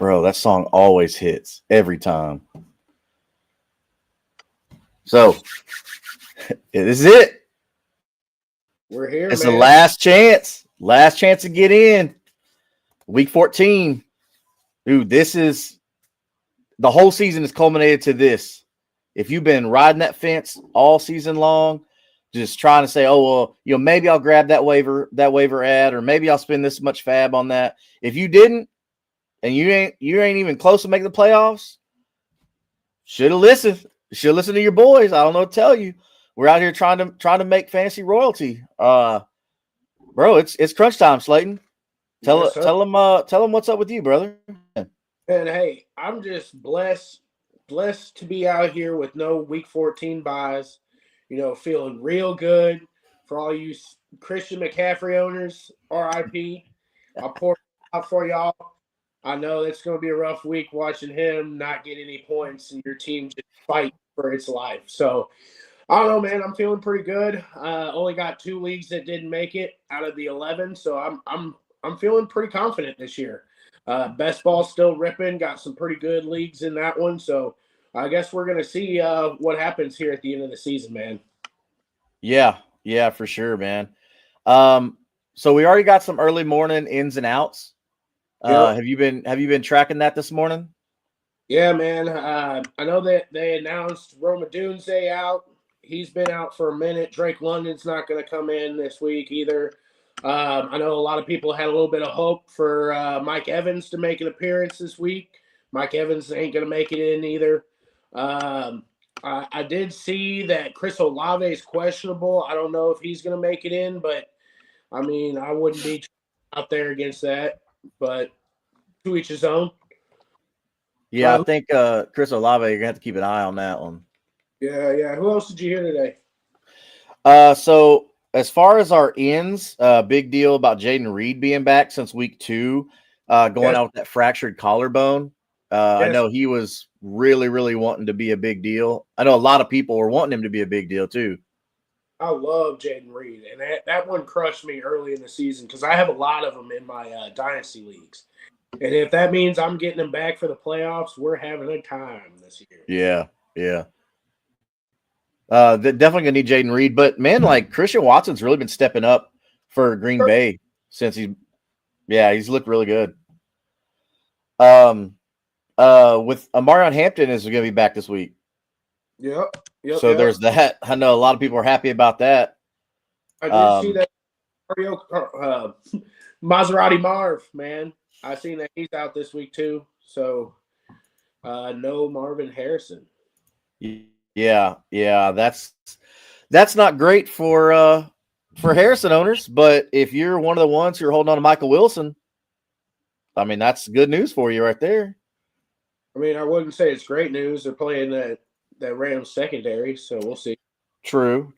Bro, that song always hits every time. So, this is it. We're here, It's man. the last chance. Last chance to get in. Week 14. Dude, this is the whole season is culminated to this. If you've been riding that fence all season long, just trying to say, oh, well, maybe I'll grab that waiver ad, or maybe I'll spend this much fab on that. If you didn't, and you ain't even close to making the playoffs, should have listened. Should have listened to your boys. I don't know what to tell you. We're out here trying to make fantasy royalty. Bro, it's crunch time, Slayton. Tell them what's up with you, brother. And hey, I'm just blessed to be out here with no week 14 buys. Feeling real good for all you Christian McCaffrey owners. RIP. I'll pour out for y'all. I know it's going to be a rough week watching him not get any points and your team just fight for its life. So, I don't know, man. I'm feeling pretty good. Only got 2 leagues that didn't make it out of the 11, so I'm feeling pretty confident this year. Best ball still ripping. Got some pretty good leagues in that one, so I guess we're going to see what happens here at the end of the season, man. Yeah, for sure, man. So we already got some early morning ins and outs. Yep. Have you been tracking that this morning? Yeah, man. I know that they announced Roma Dunze out. He's been out for a minute. Drake London's not going to come in this week either. I know a lot of people had a little bit of hope for Mike Evans to make an appearance this week. Mike Evans ain't going to make it in either. I did see that Chris Olave is questionable. I don't know if he's going to make it in, but, I mean, I wouldn't be out there against that. But to each his own. Yeah, I think Chris Olave, you're going to have to keep an eye on that one. Yeah. Who else did you hear today? So as far as our ends, big deal about Jaden Reed being back since week 2, going out with that fractured collarbone. I know he was really, really wanting to be a big deal. I know a lot of people were wanting him to be a big deal too. I love Jaden Reed, and that one crushed me early in the season because I have a lot of them in my dynasty leagues. And if that means I'm getting them back for the playoffs, we're having a time this year. Yeah. Definitely going to need Jaden Reed. But, man, like Christian Watson's really been stepping up for Green Bay since he's looked really good. With Amarion Hampton is going to be back this week. Yep. So there's that. I know a lot of people are happy about that. I did see that Maserati Marv, man. I seen that he's out this week too. So no Marvin Harrison. Yeah. That's not great for Harrison owners, but if you're one of the ones who are holding on to Michael Wilson, I mean that's good news for you right there. I mean, I wouldn't say it's great news. They're playing that Rams secondary, so we'll see. True.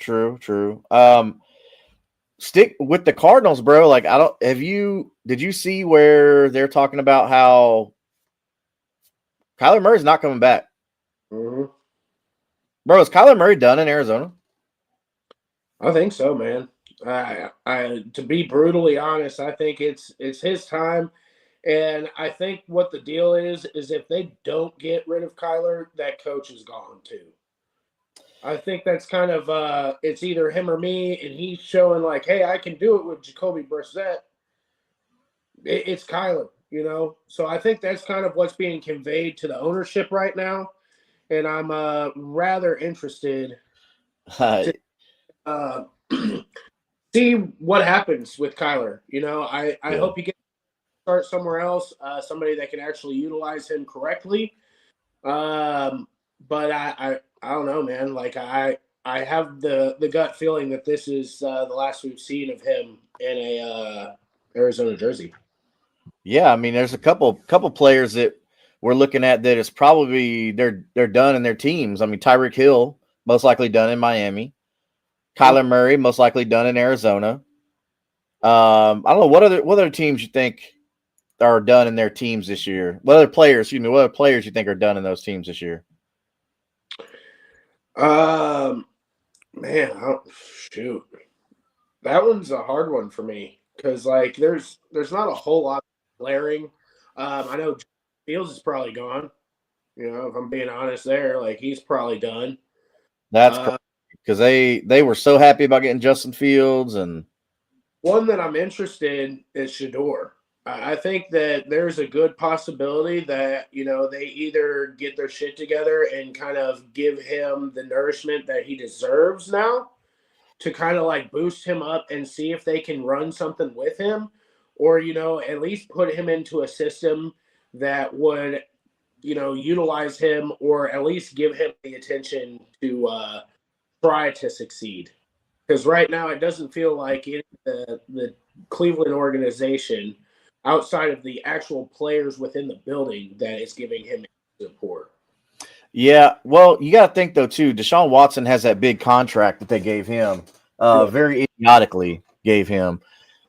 Stick with the Cardinals, bro. Like, did you see where they're talking about how Kyler Murray's not coming back? Mm-hmm. Bro, is Kyler Murray done in Arizona? I think so, man. To be brutally honest, I think it's his time. And I think what the deal is if they don't get rid of Kyler, that coach is gone too. I think that's kind of it's either him or me, and he's showing like, hey, I can do it with Jacoby Brissett. It's Kyler, So I think that's kind of what's being conveyed to the ownership right now, and I'm rather interested to see what happens with Kyler. I Yeah. hope he gets to start somewhere else, somebody that can actually utilize him correctly. But I don't know, man. Like I have the gut feeling that this is the last we've seen of him in a Arizona jersey. Yeah, I mean, there's a couple players that we're looking at that is probably they're done in their teams. I mean, Tyreek Hill most likely done in Miami. Kyler Murray most likely done in Arizona. I don't know what other teams you think are done in their teams this year. What other players you think are done in those teams this year? Man, shoot, that one's a hard one for me because like there's not a whole lot glaring. I know Fields is probably gone. If I'm being honest, there, like he's probably done. That's crazy because they were so happy about getting Justin Fields, and one that I'm interested in is Shador. I think that there's a good possibility that, they either get their shit together and kind of give him the nourishment that he deserves now to kind of like boost him up and see if they can run something with him, or, at least put him into a system that would, utilize him or at least give him the attention to try to succeed. Because right now it doesn't feel like the Cleveland organization, outside of the actual players within the building, that is giving him support. yeah. Well, you got to think though too. Deshaun Watson has that big contract that they gave him, very idiotically gave him,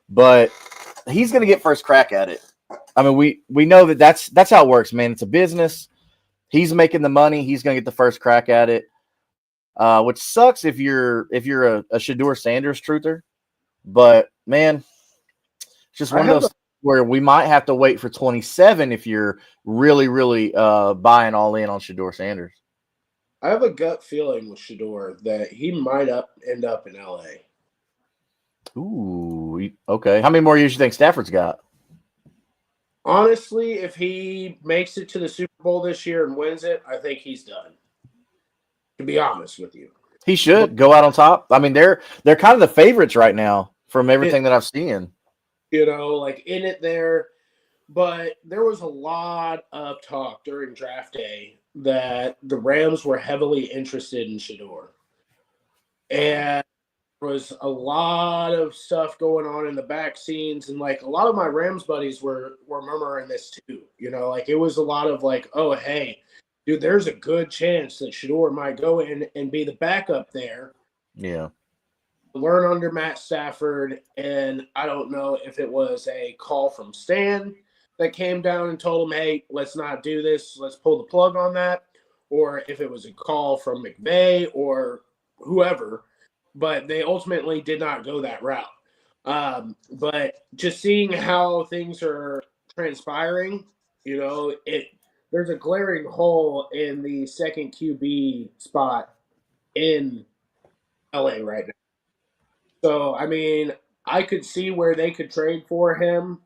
but he's going to get first crack at it. I mean, we know that's how it works, man. It's a business. He's making the money. He's going to get the first crack at it. Which sucks if you're a Shador Sanders truther, but man, it's just one of those where we might have to wait for 27 if you're really buying all in on Shador Sanders. I have a gut feeling with Shador that he might end up in LA. Ooh, okay. How many more years do you think Stafford's got? Honestly, if he makes it to the Super Bowl this year and wins it, I think he's done. To be honest with you, He should go out on top. I mean, they're kind of the favorites right now from everything that I've seen. Like in it there. But there was a lot of talk during draft day that the Rams were heavily interested in Shador. And there was a lot of stuff going on in the back scenes. And like a lot of my Rams buddies were murmuring this too. Like it was a lot of like, oh, hey, dude, there's a good chance that Shador might go in and be the backup there. Yeah. Learn under Matt Stafford. And I don't know if it was a call from Stan that came down and told him, hey, let's not do this. Let's pull the plug on that. Or if it was a call from McVay or whoever. But they ultimately did not go that route. But just seeing how things are transpiring, there's a glaring hole in the second QB spot in LA right now. So, I mean, I could see where they could trade for him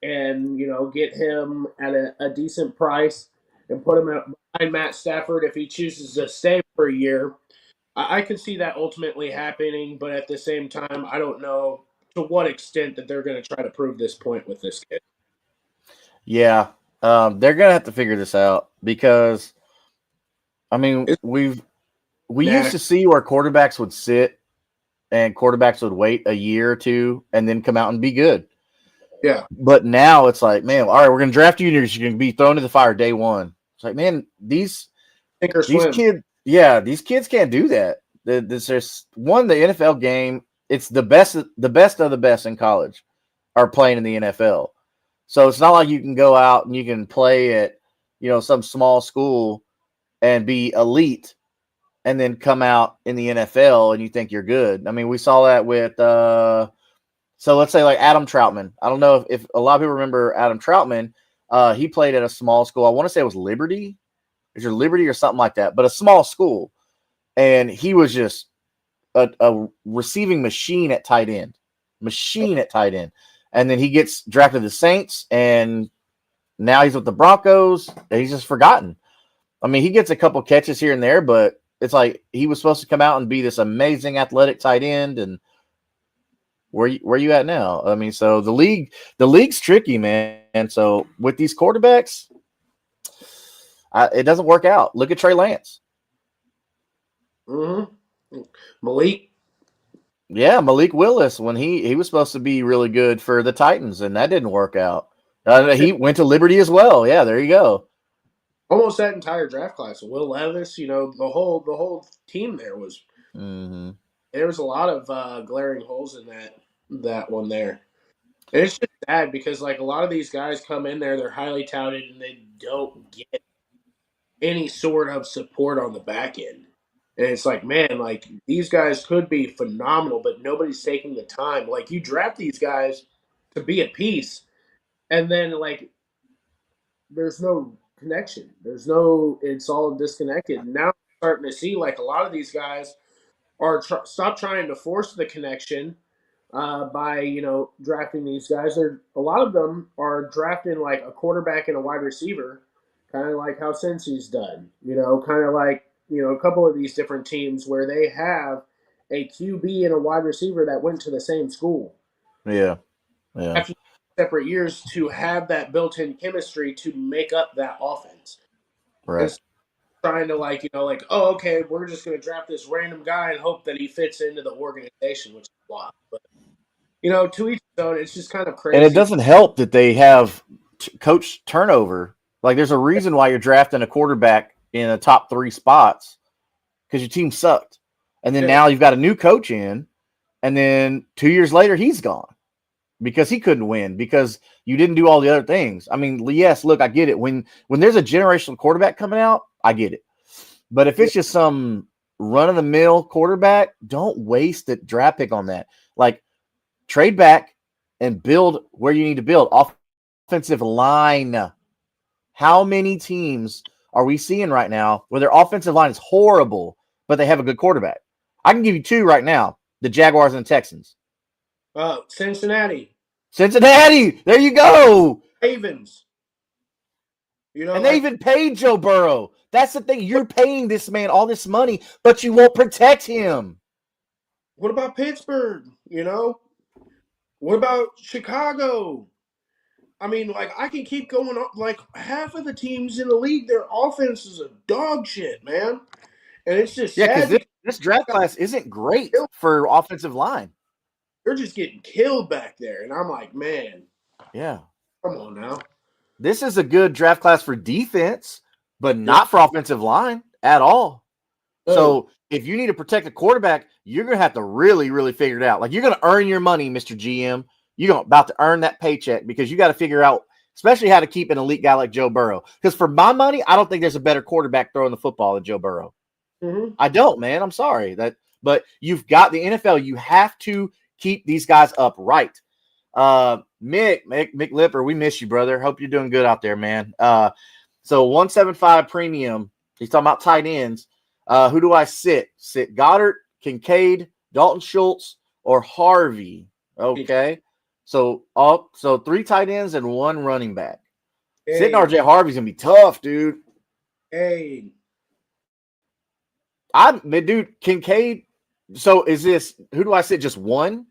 and, get him at a decent price and put him behind Matt Stafford if he chooses to stay for a year. I could see that ultimately happening, but at the same time, I don't know to what extent that they're going to try to prove this point with this kid. Yeah, they're gonna have to figure this out because, I mean, we used to see where quarterbacks would sit and quarterbacks would wait a year or two and then come out and be good. Yeah, but now it's like, man, all right, we're gonna draft you, and you're gonna be thrown to the fire day one. It's like, man, these kids, these kids can't do that. There's the NFL game. It's the best of the best in college are playing in the NFL. So it's not like you can go out and you can play at, some small school and be elite and then come out in the NFL and you think you're good. I mean, we saw that with so let's say like Adam Troutman. I don't know if a lot of people remember Adam Troutman. He played at a small school. I want to say it was Liberty. Is your Liberty or something like that? But a small school. And he was just a receiving machine at tight end. And then he gets drafted to the Saints, and now he's with the Broncos, and he's just forgotten. I mean, he gets a couple catches here and there, but it's like he was supposed to come out and be this amazing athletic tight end, and where you at now? I mean, so the league's tricky, man. So with these quarterbacks, it doesn't work out. Look at Trey Lance. Mm-hmm. Malik. Yeah, Malik Willis when he was supposed to be really good for the Titans, and that didn't work out. He went to Liberty as well. Yeah, there you go. Almost that entire draft class. Will Levis, the whole team Hmm. there was a lot of glaring holes in that one there. And it's just sad because like a lot of these guys come in there, they're highly touted, and they don't get any sort of support on the back end. And it's like, man, like these guys could be phenomenal, but nobody's taking the time. Like you draft these guys to be a piece, and then like there's no connection. There's no. It's all disconnected. Now I'm starting to see like a lot of these guys are stop trying to force the connection by drafting these guys. They're a lot of them are drafting like a quarterback and a wide receiver, kind of like how Cincy's done. Kind of like a couple of these different teams where they have a QB and a wide receiver that went to the same school Yeah, yeah, after separate years to have that built-in chemistry to make up that offense. right. And trying to like oh okay, we're just going to draft this random guy and hope that he fits into the organization, which is wild. But to each his own. It's just kind of And it crazy. doesn't help that they have coach turnover. Like, there's a reason why you're drafting a quarterback in the top 3 spots because your team sucked, and then Yeah. now you've got a new coach in, and then 2 years later he's gone because he couldn't win because you didn't do all the other things. I mean, yes, look, I get it. When there's a generational quarterback coming out, I get it. But if Yeah. it's just some run of the mill quarterback, don't waste the draft pick on that. Like, trade back and build where you need to build. Offensive line. How many teams are we seeing right now where their offensive line is horrible, but they have a good quarterback? I can give you 2 right now: the Jaguars and the Texans. Cincinnati Cincinnati, there you go. Ravens. And they Like even paid Joe Burrow. That's the thing. You're paying this man all this money, but you won't protect him. what about Pittsburgh? What about Chicago? I mean, like I can keep going on. Like half of the teams in the league, their offense is a dog shit, man. And it's just Yeah, because sad because this draft class isn't great for offensive line. they're just getting killed back there. And I'm like, man, Yeah. come on now. This is a good draft class for defense, but Yeah. not for offensive line at all. No. So if you need to protect a quarterback, you're going to have to really, really figure it out. Like, you're going to earn your money, Mr. GM. You're about to earn that paycheck because you got to figure out, especially how to keep an elite guy like Joe Burrow. Because for my money, I don't think there's a better quarterback throwing the football than Joe Burrow. Mm-hmm. I don't, man. I'm sorry. But you've got the NFL. You have to keep these guys upright. Mick Lipper, we miss you, brother. Hope you're doing good out there, man. So 175 premium. He's talking about tight ends. Who do I sit? Sit Goddard, Kincaid, Dalton Schultz, or Harvey? Okay. So 3 tight ends and 1 running back. Sitting Hey, RJ Harvey's gonna be tough, dude. hey, Dude, Kincaid. So is this who do I sit? Just one?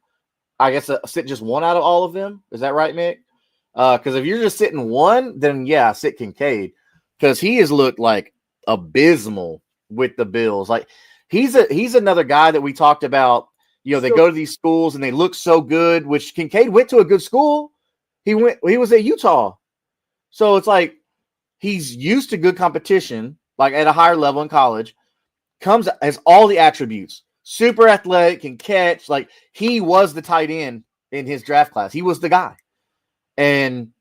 I guess sit just one out of all of them. Is that right, Mick? Because if you're just sitting one, then yeah, sit Kincaid because he has looked like abysmal with the Bills. Like, he's another guy that we talked about. They still, go to these schools and they look so good. Which Kincaid went to a good school. He was at Utah, so it's like he's used to good competition, like at a higher level in college. Has all the attributes. Super athletic, can catch. Like, he was the tight end in his draft class. He was the guy. And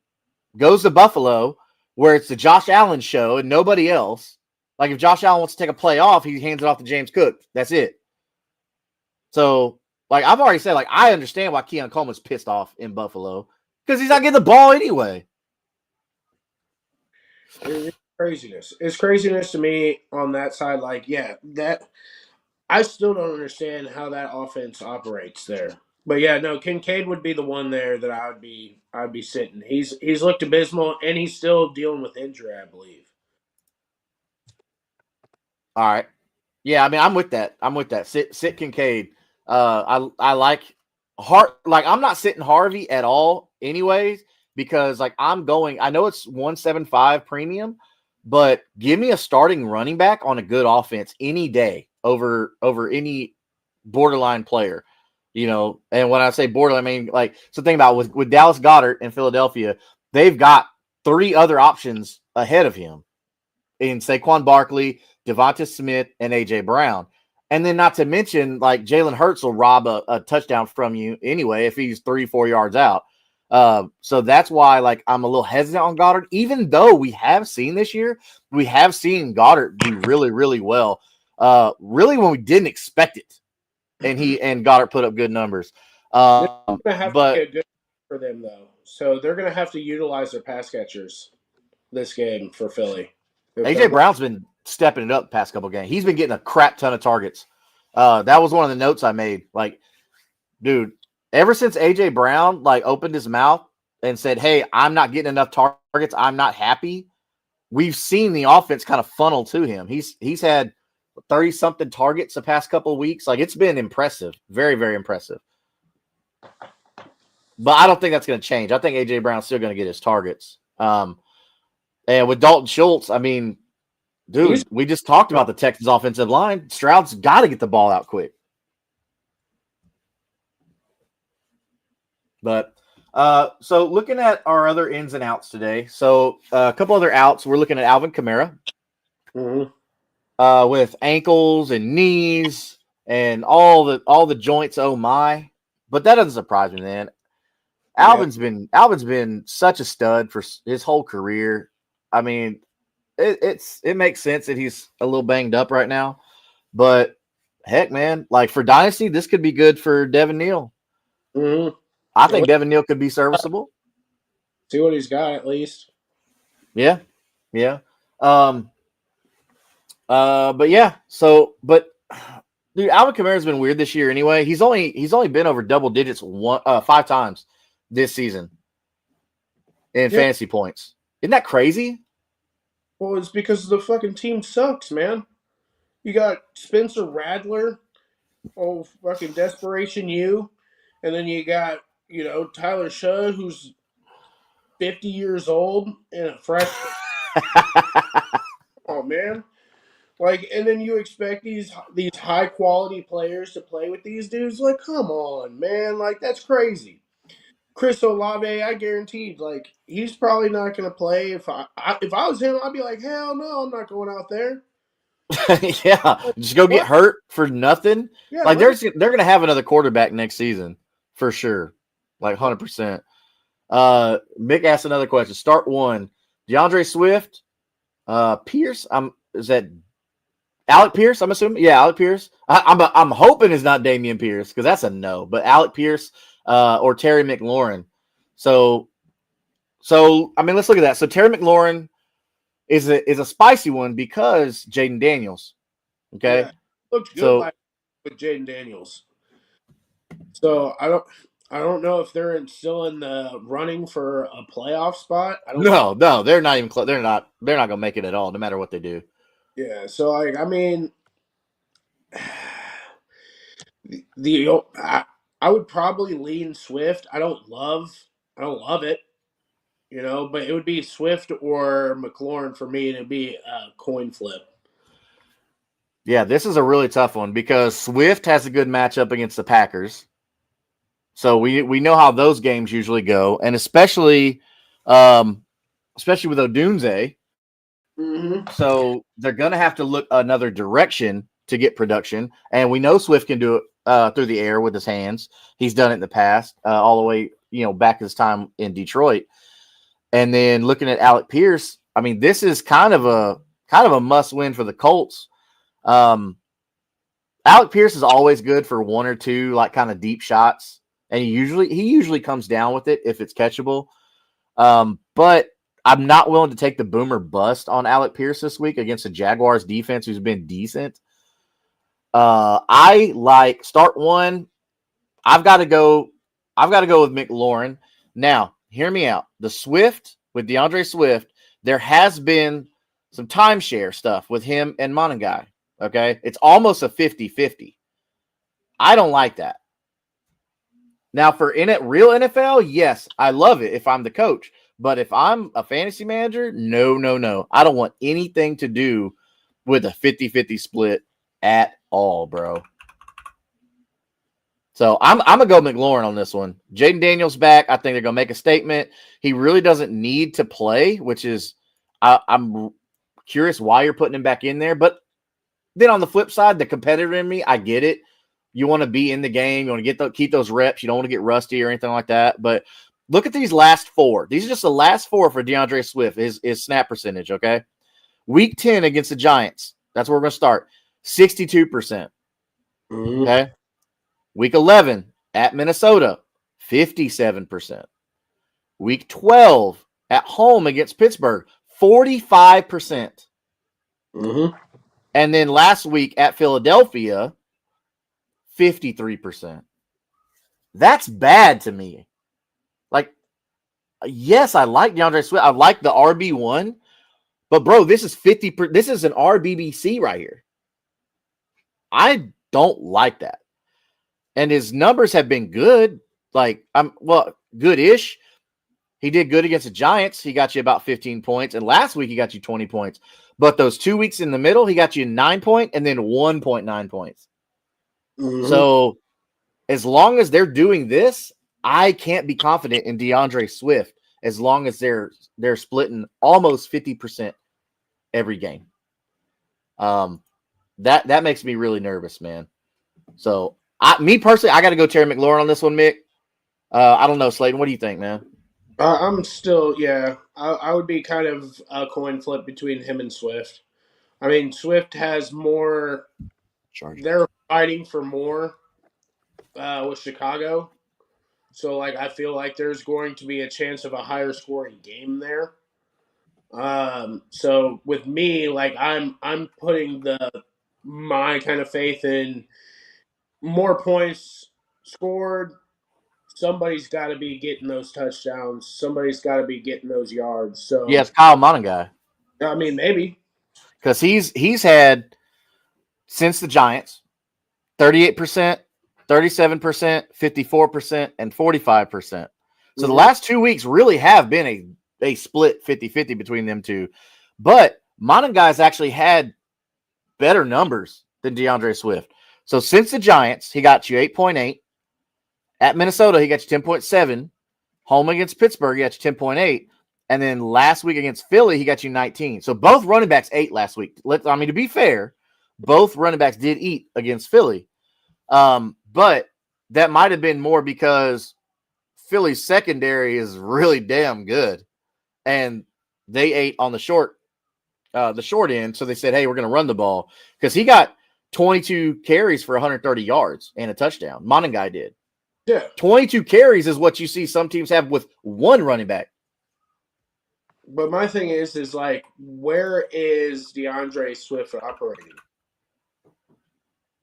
goes to Buffalo, where it's the Josh Allen show and nobody else. Like, if Josh Allen wants to take a play off, he hands it off to James Cook. That's it. So, like, I've already said, like, I understand why Keon Coleman's pissed off in Buffalo because he's not getting the ball anyway. it's craziness. It's craziness to me on that side. Like, yeah, that I still don't understand how that offense operates there. But yeah, no, Kincaid would be the one there that I'd be sitting. He's looked abysmal and he's still dealing with injury, I believe. All right. Yeah, I mean, I'm with that. Sit Kincaid. I like. I'm not sitting Harvey at all, anyways, because like I know it's 175 premium, but give me a starting running back on a good offense any day over any borderline player. And when I say borderline, I mean like so think about with Dallas Goedert in Philadelphia, they've got 3 other options ahead of him in Saquon Barkley, Devonta Smith, and AJ Brown. And then not to mention, like Jalen Hurts will rob a touchdown from you anyway if he's 3-4 yards out. So that's why like I'm a little hesitant on Goddard, even though we have seen this year, we have seen Goddard do really, really well. Really when we didn't expect it. And Goddard put up good numbers. This is going to have to be But a good for them, though. So they're going to have to utilize their pass catchers this game for Philly. If they're AJ Brown's been stepping it up the past couple games. He's been getting a crap ton of targets. That was one of the notes I made. Like, dude, ever since AJ Brown like opened his mouth and said, "Hey, I'm not getting enough targets. I'm not happy," we've seen the offense kind of funnel to him. He's had 30 something targets the past couple of weeks. Like it's been impressive, very, very impressive. But I don't think that's going to change. I think AJ Brown's still going to get his targets. And with Dalton Schultz, I mean, dude, we just talked about the Texans offensive line. Stroud's got to get the ball out quick. But so looking at our other ins and outs today. So a couple other outs. We're looking at Alvin Kamara with ankles and knees and all the joints. Oh my! But that doesn't surprise me, man. Alvin's been such a stud for his whole career. I mean, it makes sense that he's a little banged up right now, but heck, man, like for Dynasty, this could be good for Devin Neal. I think Devin Neal could be serviceable. See what he's got at least. Yeah. But yeah. So, but dude, Alvin Kamara's been weird this year. Anyway, he's only been over double digits 5 times this season in fantasy points. Isn't that crazy? Well, it's because the fucking team sucks, man. You got Spencer Rattler, fucking Desperation U, and then you got, Tyler Shaw, who's 50 years old and a freshman. Oh, man. Like, and then you expect these high quality players to play with these dudes? Like, come on, man. Like, that's crazy. Chris Olave, I guaranteed, like, he's probably not going to play. If I was him, I'd be like, hell no, I'm not going out there. Yeah, like, just go get hurt for nothing. Yeah, like they're going to have another quarterback next season for sure, like 100%. Mick asked another question. Start one: DeAndre Swift, Pierce. Is that Alec Pierce? I'm assuming. Yeah, Alec Pierce. I'm hoping it's not Damian Pierce because that's a no. But Alec Pierce, or Terry McLaurin. So I mean, let's look at that. So Terry McLaurin is a spicy one because Jaden Daniels. Okay. Yeah, looked good with Jaden Daniels. So I don't know if they're still in the running for a playoff spot. No, they're not even close. They're not gonna make it at all, no matter what they do. Yeah. So like, I mean, I would probably lean Swift. I don't love it. But it would be Swift or McLaurin for me, and it'd be a coin flip. Yeah, this is a really tough one because Swift has a good matchup against the Packers. So we know how those games usually go, and especially with Odunze. So they're going to have to look another direction to get production, and we know Swift can do it through the air with his hands. He's done it in the past, all the way back his time in Detroit. And then looking at Alec Pierce, I mean, this is kind of a must win for the Colts. Alec Pierce is always good for one or two like kind of deep shots, and he usually comes down with it if it's catchable. But I'm not willing to take the boomer bust on Alec Pierce this week against the Jaguars defense, who's been decent. I like start one. I've got to go with McLaurin. Now, hear me out. The Swift with DeAndre Swift, there has been some timeshare stuff with him and Monangai. Okay. It's almost a 50-50. I don't like that. Now, for real NFL, yes, I love it if I'm the coach. But if I'm a fantasy manager, no, no, no. I don't want anything to do with a 50-50 split at all, bro. So I'm gonna go McLaurin on this one. Jaden Daniels back. I think they're gonna make a statement. He really doesn't need to play, which is I'm curious why you're putting him back in there. But then on the flip side, the competitor in me, I get it. You want to be in the game. You want to keep those reps. You don't want to get rusty or anything like that. But look at these last four. These are just the last four for DeAndre Swift. His snap percentage. Okay, Week 10 against the Giants. That's where we're gonna start. 62%. Mm-hmm. Okay. Week 11 at Minnesota, 57%. Week 12 at home against Pittsburgh, 45%. Mm-hmm. And then last week at Philadelphia, 53%. That's bad to me. Like, yes, I like DeAndre Swift. I like the RB1. But, bro, this is 50%. This is an RBBC right here. I don't like that. And his numbers have been good. Like, good-ish. He did good against the Giants. He got you about 15 points. And last week, he got you 20 points. But those 2 weeks in the middle, he got you 9 points and then 1.9 points. Mm-hmm. So as long as they're doing this, I can't be confident in DeAndre Swift as long as they're splitting almost 50% every game. That makes me really nervous, man. So me personally, I got to go Terry McLaurin on this one, Mick. I don't know, Slayton. What do you think, man? I'm still, yeah. I would be kind of a coin flip between him and Swift. I mean, Swift has more. They're fighting for more with Chicago. So, like, I feel like there's going to be a chance of a higher scoring game there. So with me, like, I'm putting my kind of faith in more points scored. Somebody's got to be getting those touchdowns. Somebody's got to be getting those yards. So, Yes, Kyle Monaghan. I mean, maybe. Because he's had, since the Giants, 38%, 37%, 54%, and 45%. So the last 2 weeks really have been a split 50-50 between them two. But Monaghan's actually had better numbers than DeAndre Swift. So since the Giants, he got you 8.8. At Minnesota, he got you 10.7. Home against Pittsburgh, he got you 10.8. And then last week against Philly, he got you 19. So both running backs ate last week. To be fair, both running backs did eat against Philly. But that might have been more because Philly's secondary is really damn good. And they ate on the short end. So they said, hey, we're going to run the ball. Because he got 22 carries for 130 yards and a touchdown. Monaghan did. Yeah. 22 carries is what you see some teams have with one running back. But my thing is like, where is DeAndre Swift operating?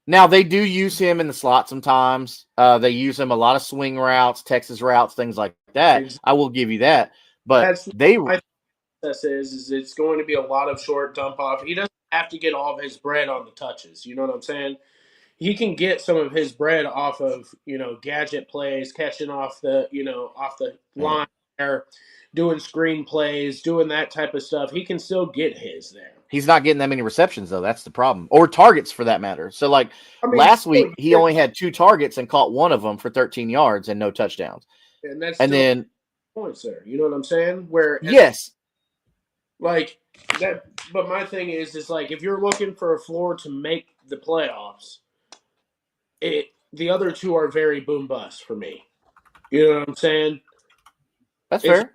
Now, they do use him in the slot sometimes. They use him a lot of swing routes, Texas routes, things like that. Exactly. I will give you that. But my process is it's going to be a lot of short dump off. He doesn't have to get all of his bread on the touches. You know what I'm saying? He can get some of his bread off of, gadget plays, catching off the line there, doing screen plays, doing that type of stuff. He can still get his there. He's not getting that many receptions, though. That's the problem. Or targets, for that matter. So, last week, he only had 2 targets and caught one of them for 13 yards and no touchdowns. And then points there. You know what I'm saying? Yes. Like that. But my thing is like, if you're looking for a floor to make the playoffs, the other two are very boom bust for me. You know what I'm saying? That's fair.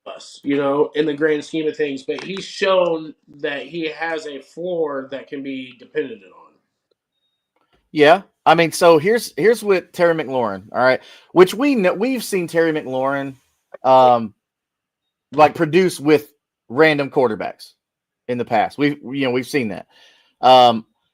Us, in the grand scheme of things, but he's shown that he has a floor that can be depended on. Yeah. I mean, so here's with Terry McLaurin, all right, which we've seen Terry McLaurin produce with random quarterbacks in the past. We've seen that.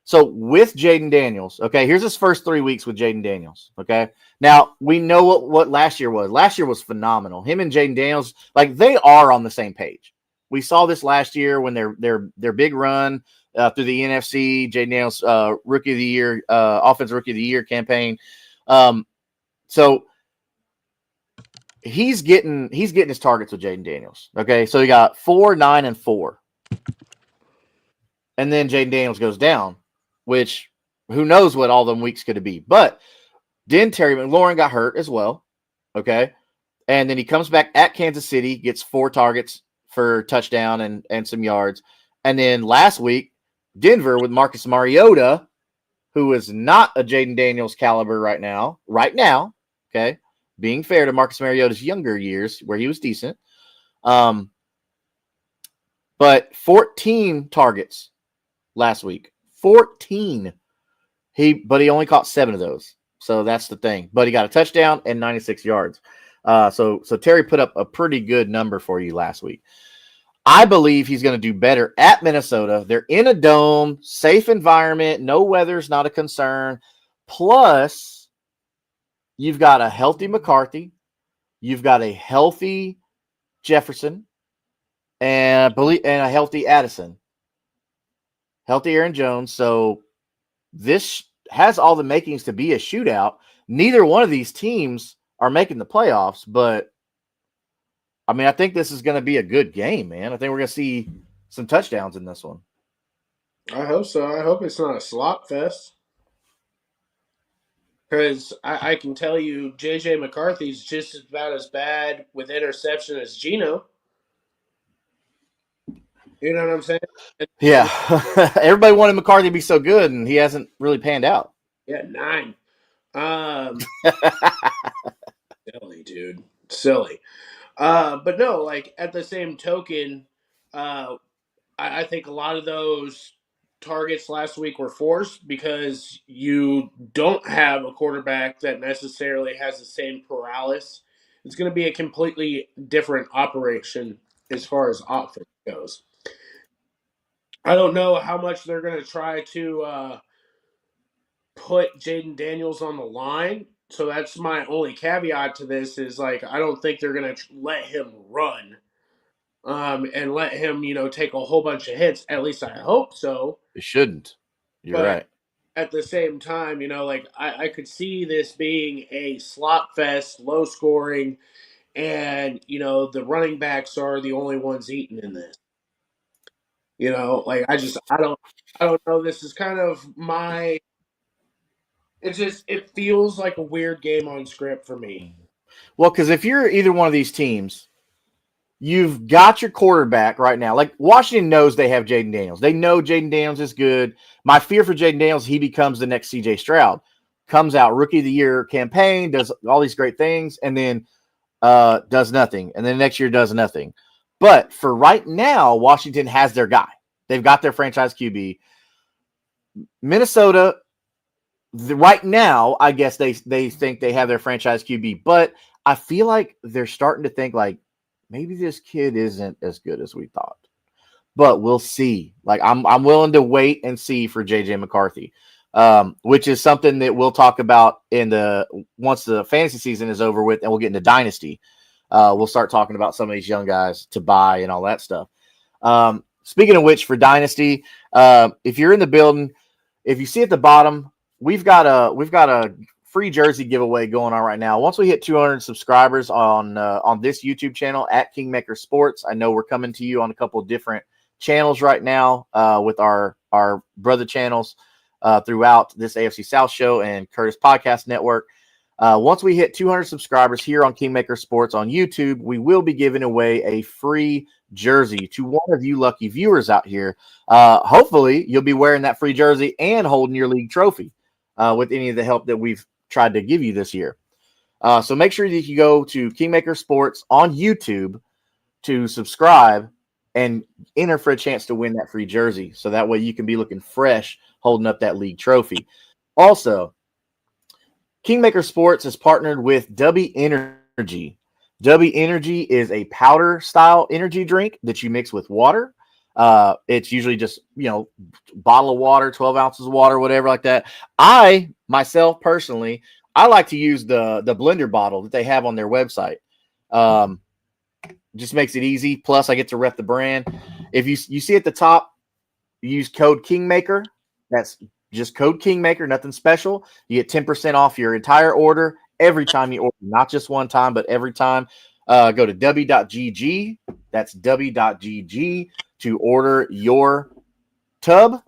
So with Jaden Daniels, okay, here's his first 3 weeks with Jaden Daniels, okay? Now, we know what last year was. Last year was phenomenal. Him and Jaden Daniels, they are on the same page. We saw this last year when their big run through the NFC, Jaden Daniels Rookie of the Year, Offensive Rookie of the Year campaign. So he's getting his targets with Jaden Daniels. Okay, so he got 4, 9, and 4, and then Jaden Daniels goes down, which who knows what all them weeks could be. But then Terry McLaurin got hurt as well. Okay, and then he comes back at Kansas City, gets 4 targets for touchdown and some yards, and then last week Denver with Marcus Mariota, who is not a Jaden Daniels caliber right now. Okay, being fair to Marcus Mariota's younger years where he was decent. But 14 targets last week. 14. But he only caught 7 of those. So that's the thing. But he got a touchdown and 96 yards. So Terry put up a pretty good number for you last week. I believe he's going to do better at Minnesota. They're in a dome, safe environment. No weather's not a concern. Plus, you've got a healthy McCarthy. You've got a healthy Jefferson and a healthy Addison. Healthy Aaron Jones. So this has all the makings to be a shootout. Neither one of these teams are making the playoffs, but I mean, I think this is going to be a good game, man. I think we're going to see some touchdowns in this one. I hope so. I hope it's not a slop fest. Because I can tell you, J.J. McCarthy's just about as bad with interception as Geno. You know what I'm saying? Yeah. Everybody wanted McCarthy to be so good, and he hasn't really panned out. Yeah, 9. Silly, dude. Silly. But no, like at the same token, I think a lot of those targets last week were forced because you don't have a quarterback that necessarily has the same paralysis. It's going to be a completely different operation as far as offense goes. I don't know how much they're going to try to put Jaden Daniels on the line. So that's my only caveat to this is like I don't think they're going to let him run and let him, take a whole bunch of hits. At least I hope so. It shouldn't. You're But right. at the same time, like I could see this being a slot fest, low scoring, and the running backs are the only ones eating in this. Like I don't know. This is kind of my. It feels like a weird game on script for me. Well, because if you're either one of these teams, you've got your quarterback right now. Like Washington knows they have Jaden Daniels. They know Jaden Daniels is good. My fear for Jaden Daniels, he becomes the next CJ Stroud. Comes out rookie of the year campaign, does all these great things, and then does nothing. And then next year does nothing. But for right now, Washington has their guy. They've got their franchise QB. Minnesota, right now, I guess they think they have their franchise QB. But I feel like they're starting to think like, maybe this kid isn't as good as we thought, but we'll see. Like I'm willing to wait and see for JJ McCarthy, which is something that we'll talk about once the fantasy season is over with, and we'll get into Dynasty. We'll start talking about some of these young guys to buy and all that stuff. Speaking of which, for Dynasty, if you're in the building, if you see at the bottom, we've got a free jersey giveaway going on right now. Once we hit 200 subscribers on this YouTube channel at Kingmaker Sports, I know we're coming to you on a couple of different channels right now with our brother channels throughout this AFC South show and Curtis Podcast Network. Once we hit 200 subscribers here on Kingmaker Sports on YouTube, we will be giving away a free jersey to one of you lucky viewers out here. Hopefully, you'll be wearing that free jersey and holding your league trophy with any of the help that we've tried to give you this year. So make sure that you go to Kingmaker Sports on YouTube to subscribe and enter for a chance to win that free jersey. So that way you can be looking fresh holding up that league trophy. Also, Kingmaker Sports is partnered with W Energy. W Energy is a powder style energy drink that you mix with water. It's usually just, bottle of water, 12 ounces of water, whatever like that. I, myself, personally, I like to use the blender bottle that they have on their website. Just makes it easy. Plus, I get to rep the brand. If you see at the top, use code Kingmaker. That's just code Kingmaker, nothing special. You get 10% off your entire order every time you order, not just one time, but every time. Go to w.gg. That's w.gg to order your tub.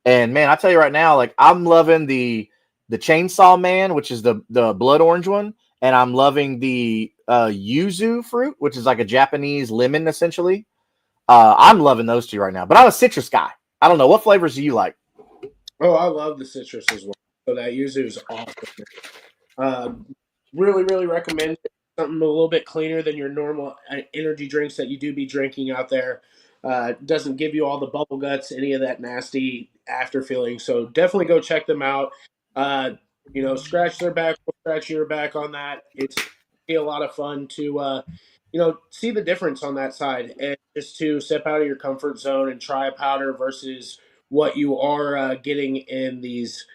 And man, I tell you right now, like I'm loving the Chainsaw Man, which is the blood orange one, and I'm loving the yuzu fruit, which is like a Japanese lemon essentially. I'm loving those two right now. But I'm a citrus guy. I don't know, what flavors do you like? Oh, I love the citrus as well. So that yuzu is awesome. Uh, really, really recommend it. Something a little bit cleaner than your normal energy drinks that you do be drinking out there. Doesn't give you all the bubble guts, any of that nasty after feeling. So definitely go check them out. Uh, scratch their back, we'll scratch your back on that. It's be a lot of fun to see the difference on that side, and just to step out of your comfort zone and try a powder versus what you are getting in these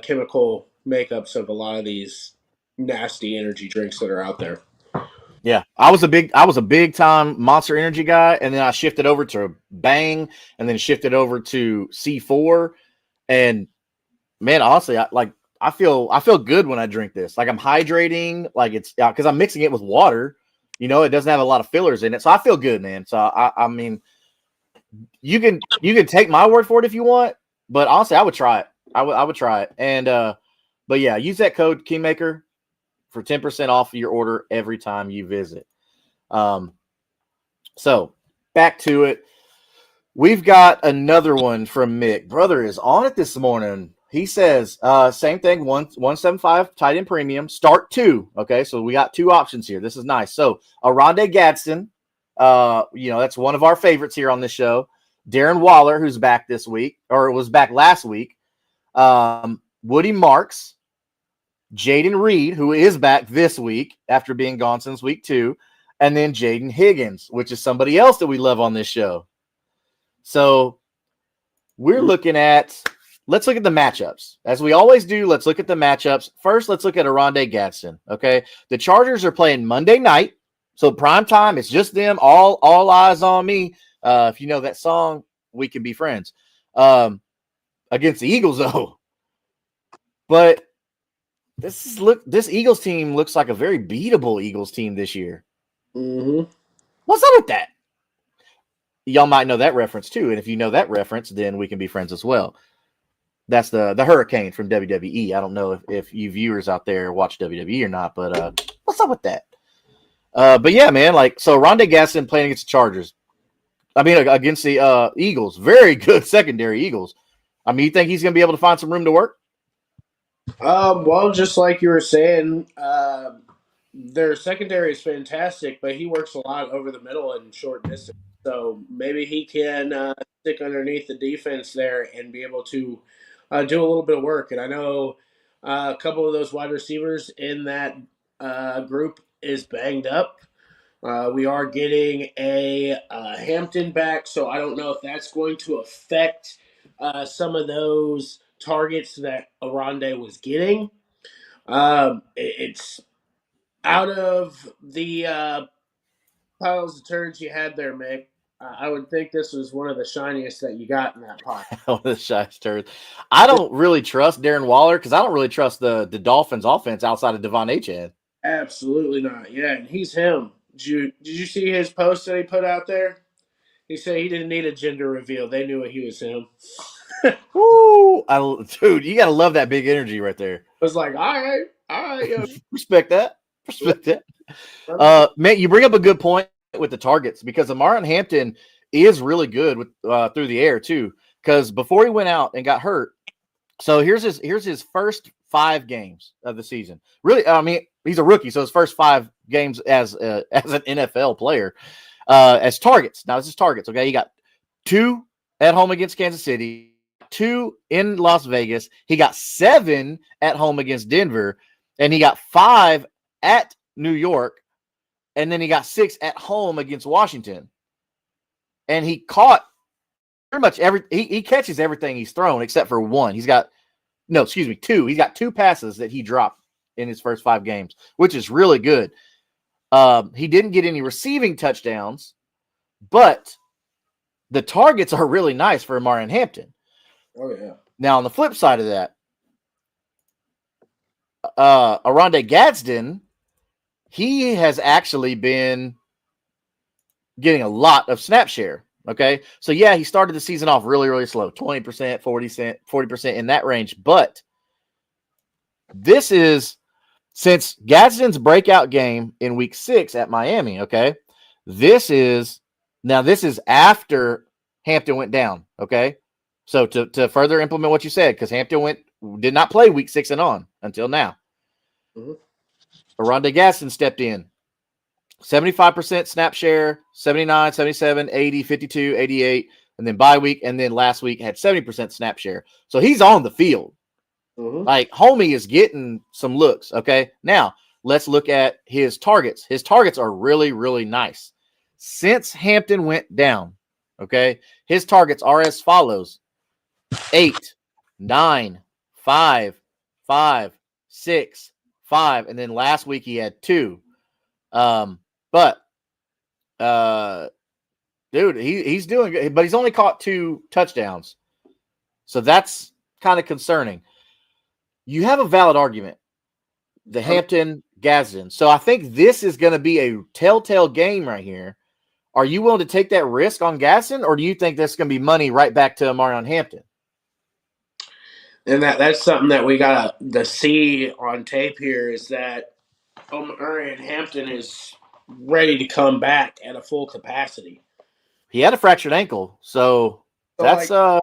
chemical makeups of a lot of these nasty energy drinks that are out there. Yeah, I was a big time Monster Energy guy, and then I shifted over to Bang, and then shifted over to C4. And man, honestly, I feel good when I drink this. Like I'm hydrating, like it's because I'm mixing it with water. It doesn't have a lot of fillers in it, so I feel good, man. So I mean, you can take my word for it if you want, but honestly, I would try it. I would try it. And but yeah, use that code Kingmaker for 10% off your order every time you visit. So back to it. We've got another one from Mick. Brother is on it this morning. He says, same thing, 175 tight end premium, start 2. Okay, so we got 2 options here. This is nice. So Aronde Gadsden, that's one of our favorites here on this show. Darren Waller, who's back this week, or was back last week. Woody Marks, Jaden Reed, who is back this week after being gone since week 2, and then Jaden Higgins, which is somebody else that we love on this show. So we're looking at, let's look at the matchups. As we always do, let's look at the matchups. First, let's look at Aronde Gadsden, okay? The Chargers are playing Monday night, so prime time, it's just them, all eyes on me. If you know that song, We Can Be Friends. Against the Eagles, though. But this Eagles team looks like a very beatable Eagles team this year. Mm-hmm. What's up with that? Y'all might know that reference too, and if you know that reference, then we can be friends as well. That's the Hurricane from WWE. I don't know if you viewers out there watch WWE or not, but what's up with that? But yeah, man, so Rondé Gaston playing against the Chargers. I mean, against the Eagles. Very good secondary Eagles. I mean, you think he's going to be able to find some room to work? Well, just like you were saying, their secondary is fantastic, but he works a lot over the middle and short distance. So maybe he can stick underneath the defense there and be able to do a little bit of work. And I know a couple of those wide receivers in that group is banged up. We are getting a Hampton back, so I don't know if that's going to affect some of those targets that Aronde was getting. It's out of the piles of turds you had there, Mick. I would think this was one of the shiniest that you got in that pile. The shy turd. I don't really trust Darren Waller because I don't really trust the Dolphins offense outside of Devon Achane. Absolutely not. Yeah, and he's him. Did you see his post that he put out there? He said he didn't need a gender reveal. They knew he was him. Woo! Dude, you got to love that big energy right there. I was like, all right, yo. Respect that. Man, you bring up a good point with the targets because Amaron Hampton is really good with through the air too. Because before he went out and got hurt, so here's his first 5 games of the season. Really, I mean, he's a rookie, so his first 5 games as an NFL player as targets. Now this is targets. Okay, he got 2 at home against Kansas City, 2 in Las Vegas. He got 7 at home against Denver, and he got 5 at New York, and then he got 6 at home against Washington. And he caught pretty much he catches everything he's thrown except for 1. He's got 2. He's got 2 passes that he dropped in his first 5 games, which is really good. He didn't get any receiving touchdowns, but the targets are really nice for Amaron Hampton. Oh, yeah. Now, on the flip side of that, Aronde Gadsden, he has actually been getting a lot of snap share. Okay. So yeah, he started the season off really, really slow, 20%, 40% in that range. But this is since Gadsden's breakout game in week 6 at Miami. Okay. This is after Hampton went down. Okay. So to further implement what you said, because Hampton did not play week 6 and on until now. Mm-hmm. Aronde Gadsden stepped in. 75% snap share, 79, 77, 80, 52, 88, and then bye week, and then last week had 70% snap share. So he's on the field. Mm-hmm. Like, homie is getting some looks, okay? Now, let's look at his targets. His targets are really, really nice. Since Hampton went down, okay, his targets are as follows: 8, 9, 5, 5, 6, 5, and then last week he had 2. But dude, he's doing good, but he's only caught 2 touchdowns. So that's kind of concerning. You have a valid argument, the Hampton Gadsden. So I think this is going to be a telltale game right here. Are you willing to take that risk on Gadsden, or do you think that's going to be money right back to Amarion Hampton? And that's something that we got to see on tape here is that Omarion Hampton is ready to come back at a full capacity. He had a fractured ankle, so that's like,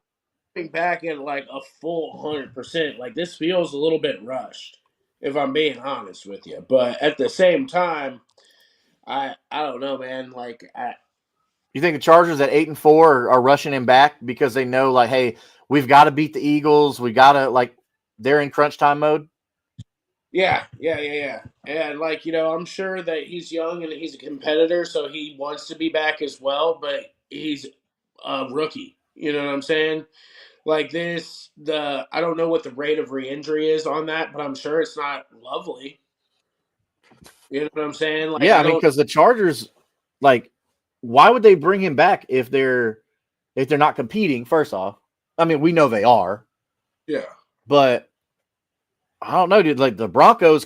coming back at like a full 100%. Like, this feels a little bit rushed, if I'm being honest with you. But at the same time, I don't know, man. You think the Chargers at 8-4 are rushing him back because they know, like, hey, we've got to beat the Eagles. We got to, like, they're in crunch time mode. Yeah. And I'm sure that he's young and he's a competitor, so he wants to be back as well. But he's a rookie. You know what I'm saying? Like I don't know what the rate of re-injury is on that, but I'm sure it's not lovely. You know what I'm saying? Like, yeah, I mean, because the Chargers, like, why would they bring him back if they're not competing? First off, I mean, we know they are. Yeah, but I don't know, dude. Like, the Broncos,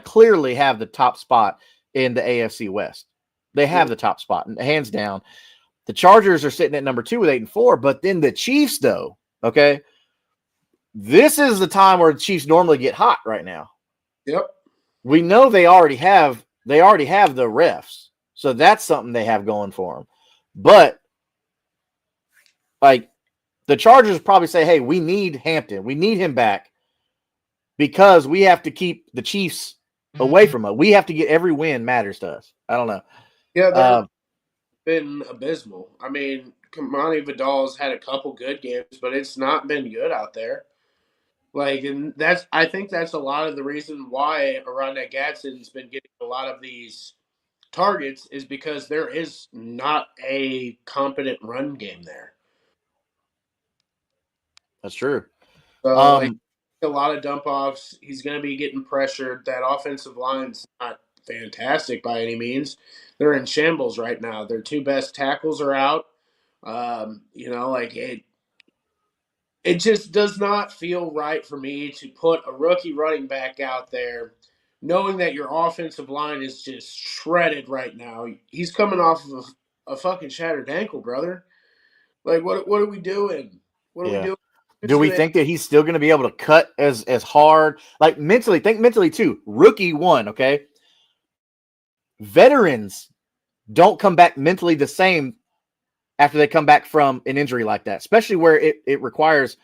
clearly have the top spot in the AFC West. They have the top spot, hands down. The Chargers are sitting at number 2 with 8-4, but then the Chiefs, though. Okay, this is the time where the Chiefs normally get hot right now. Yep. We know they already have the refs. So that's something they have going for them. But like, the Chargers probably say, hey, we need Hampton. We need him back because we have to keep the Chiefs away from us. We have to get every win matters to us. I don't know. Yeah, they've been abysmal. I mean, Kamani Vidal's had a couple good games, but it's not been good out there. Like, and I think that's a lot of the reason why Aronde Gadsden's been getting a lot of these targets is because there is not a competent run game there. That's true. So, a lot of dump offs. He's going to be getting pressured. That offensive line's not fantastic by any means. They're in shambles right now. Their 2 best tackles are out. It just does not feel right for me to put a rookie running back out there knowing that your offensive line is just shredded right now. He's coming off of a fucking shattered ankle, brother. Like, what are we doing? What are we doing? Do we think that he's still going to be able to cut as hard? Like, mentally, think mentally too. Rookie 1, okay? Veterans don't come back mentally the same after they come back from an injury like that, especially where it requires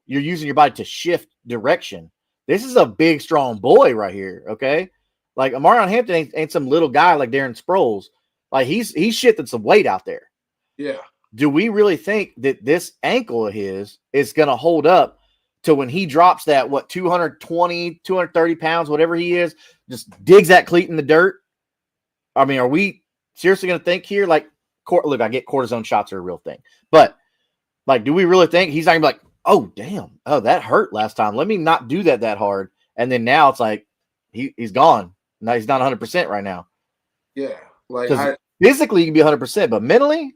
you're using your body to shift direction. This is a big, strong boy right here, okay? Like, Amarion Hampton ain't some little guy like Darren Sproles. Like, he's shifting some weight out there. Yeah. Do we really think that this ankle of his is going to hold up to when he drops that, 220, 230 pounds, whatever he is, just digs that cleat in the dirt? I mean, are we seriously going to think here? Like, look, I get cortisone shots are a real thing. But, like, do we really think he's not going to be like, oh, damn, oh, that hurt last time. Let me not do that hard. And then now it's like he's gone. Now he's not 100% right now. Yeah. Like, physically, you can be 100%, but mentally,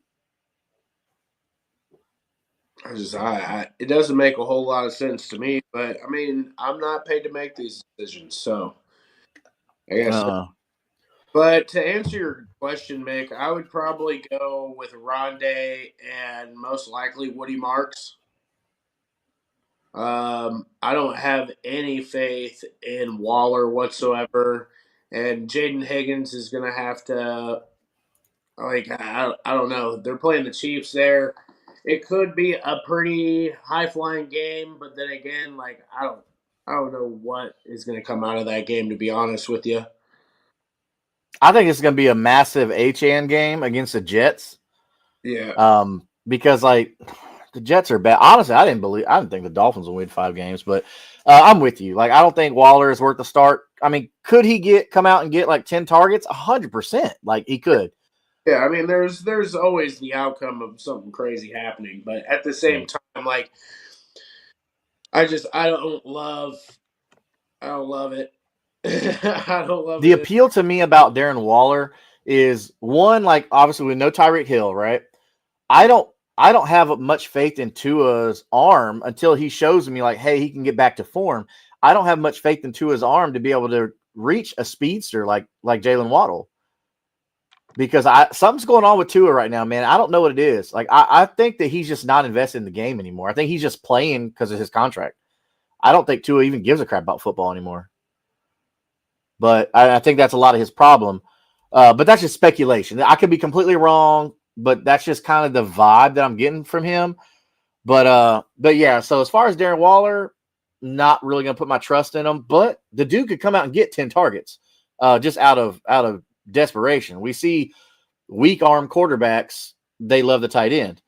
It doesn't make a whole lot of sense to me. But I mean, I'm not paid to make these decisions, so I guess. Uh, But to answer your question, Mick, I would probably go with Rondé and most likely Woody Marks. I don't have any faith in Waller whatsoever, and Jaden Higgins is going to have to, like, I don't know. They're playing the Chiefs there. It could be a pretty high flying game, but then again, like, I don't know what is going to come out of that game, to be honest with you. I think it's going to be a massive HN game against the Jets. Yeah. Because like the Jets are bad. Honestly, I didn't think the Dolphins will win 5 games, but I'm with you. Like, I don't think Waller is worth the start. I mean, could he come out and get like 10 targets? 100%. Like, he could. Yeah, I mean, there's always the outcome of something crazy happening, but at the Yeah. same time, like, I don't love it. I don't love The it. appeal to me about Darren Waller is one, like, obviously with no Tyreek Hill, right? I don't I don't have much faith in Tua's arm until he shows me like, hey, he can get back to form. I don't have much faith in Tua's arm to be able to reach a speedster like Jalen Waddle. Because something's going on with Tua right now, man. I don't know what it is. Like, I think that he's just not invested in the game anymore. I think he's just playing because of his contract. I don't think Tua even gives a crap about football anymore. But I think that's a lot of his problem. But that's just speculation. I could be completely wrong, but that's just kind of the vibe that I'm getting from him. But yeah, so as far as Darren Waller, not really gonna put my trust in him, but the dude could come out and get 10 targets just out of desperation. We see weak arm quarterbacks, they love the tight end.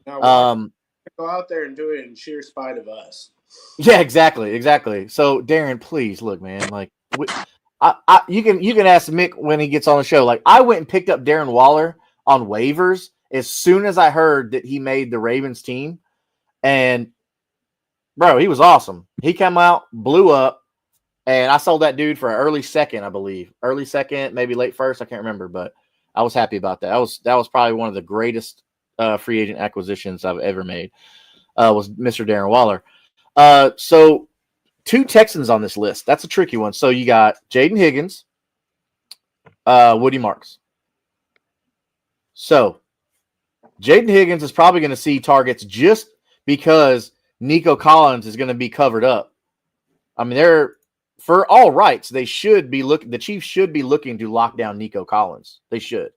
Now, watch Um, go out there and do it in sheer spite of us. yeah, exactly. So Darren, please look, man, like you can ask Mick when he gets on the show. Like, I went and picked up Darren Waller on waivers as soon as I heard that he made the Ravens team. And bro, he was awesome. He came out, blew up, and I sold that dude for an early second, I believe. Early second, maybe late first, I can't remember, but I was happy about that. That was probably one of the greatest free agent acquisitions I've ever made. Was Mr. Darren Waller. So 2 Texans on this list. That's a tricky one. So you got Jaden Higgins, Woody Marks. So Jaden Higgins is probably going to see targets just because Nico Collins is going to be covered up. I mean, they're for all rights. The Chiefs should be looking to lock down Nico Collins. They should,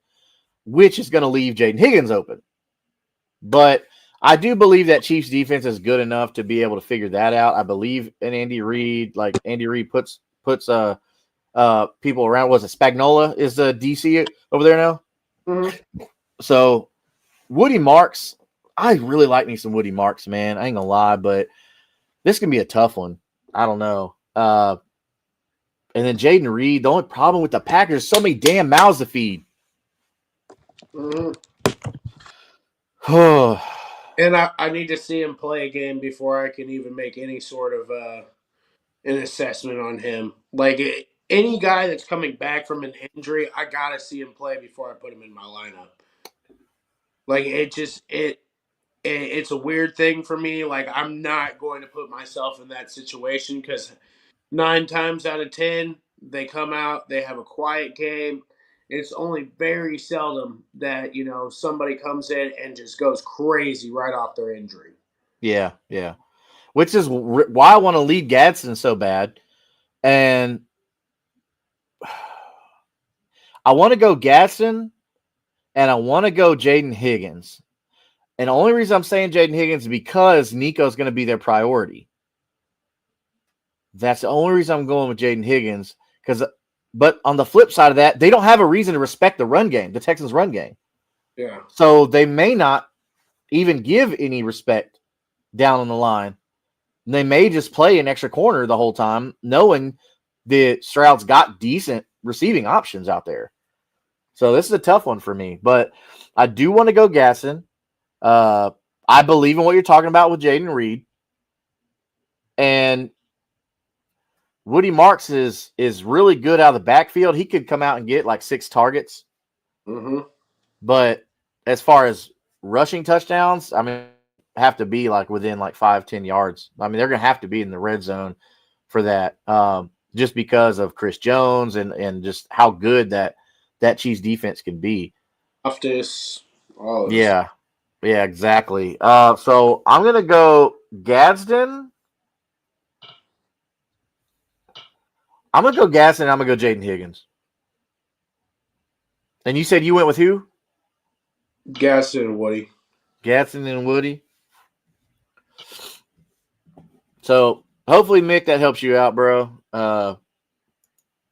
which is going to leave Jaden Higgins open. But I do believe that Chiefs defense is good enough to be able to figure that out. I believe in Andy Reid. Like, Andy Reid puts people around. Was it Spagnuolo is the DC over there now? Mm-hmm. So Woody Marks, I really like me some Woody Marks, man. I ain't gonna lie, but this can be a tough one. I don't know. And then Jaden Reed, the only problem with the Packers, so many damn mouths to feed. Mm-hmm. Oh, And I need to see him play a game before I can even make any sort of an assessment on him. Like, any guy that's coming back from an injury, I gotta see him play before I put him in my lineup. Like, it's a weird thing for me. Like, I'm not going to put myself in that situation because 9 times out of 10 they come out, they have a quiet game. It's only very seldom that somebody comes in and just goes crazy right off their injury. yeah. Which is why I want to lead Gadsden so bad. And I want to go Gadsden and I want to go Jaden Higgins. And the only reason I'm saying Jaden Higgins is because Nico's going to be their priority. That's the only reason I'm going with Jaden Higgins. But on the flip side of that, they don't have a reason to respect the run game, the Texans' run game. Yeah. So they may not even give any respect down on the line. They may just play an extra corner the whole time, knowing that Stroud's got decent receiving options out there. So this is a tough one for me. But I do want to go Gasson. I believe in what you're talking about with Jaden Reed. And Woody Marks is really good out of the backfield. He could come out and get like 6 targets. Mm-hmm. But as far as rushing touchdowns, I mean, have to be like within like 5-10 yards. I mean, they're going to have to be in the red zone for that, just because of Chris Jones and just how good that Chiefs defense can be. Loftus, all of this. Yeah, yeah, exactly. So I'm going to go Gadsden. I'm going to go Gadsden. I'm going to go Jaden Higgins. And you said you went with who? Gaston and Woody. Gadsden and Woody. So hopefully, Mick, that helps you out, bro. I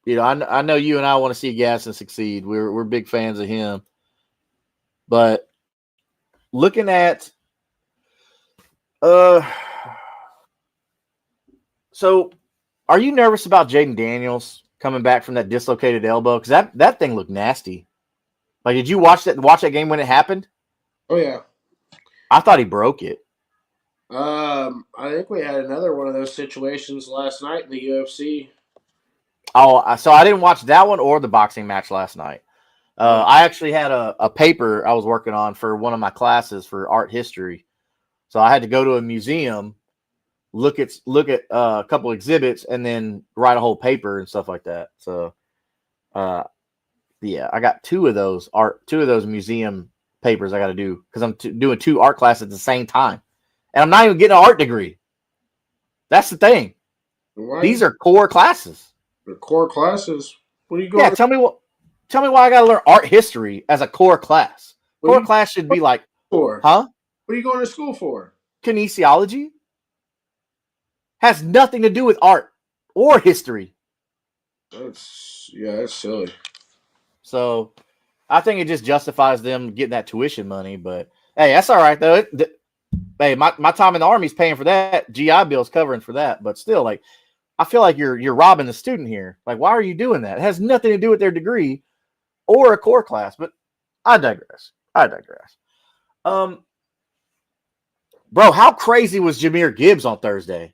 know you and I want to see Gadsden succeed. We're big fans of him. But looking at so are you nervous about Jaden Daniels coming back from that dislocated elbow? Because that thing looked nasty. Like, did you watch that game when it happened? Oh yeah. I thought he broke it. I think we had another one of those situations last night in the UFC. Oh, so I didn't watch that one or the boxing match last night. I actually had a paper I was working on for one of my classes for art history. So I had to go to a museum, look at a couple exhibits, and then write a whole paper and stuff like that. So, yeah, I got two of those museum papers I got to do because I'm doing 2 art classes at the same time, and I'm not even getting an art degree. That's the thing. These are core classes. The core classes. What are you going? Yeah, tell me why I got to learn art history as a core class. Core class should be like, for? Huh? What are you going to school for? Kinesiology has nothing to do with art or history. That's silly. So I think it just justifies them getting that tuition money. But hey, that's all right though. Hey, my time in the Army's paying for that. GI Bill's covering for that. But still, like, I feel like you're robbing the student here. Like, why are you doing that? It has nothing to do with their degree or a core class. But I digress. Bro, how crazy was Jahmyr Gibbs on Thursday?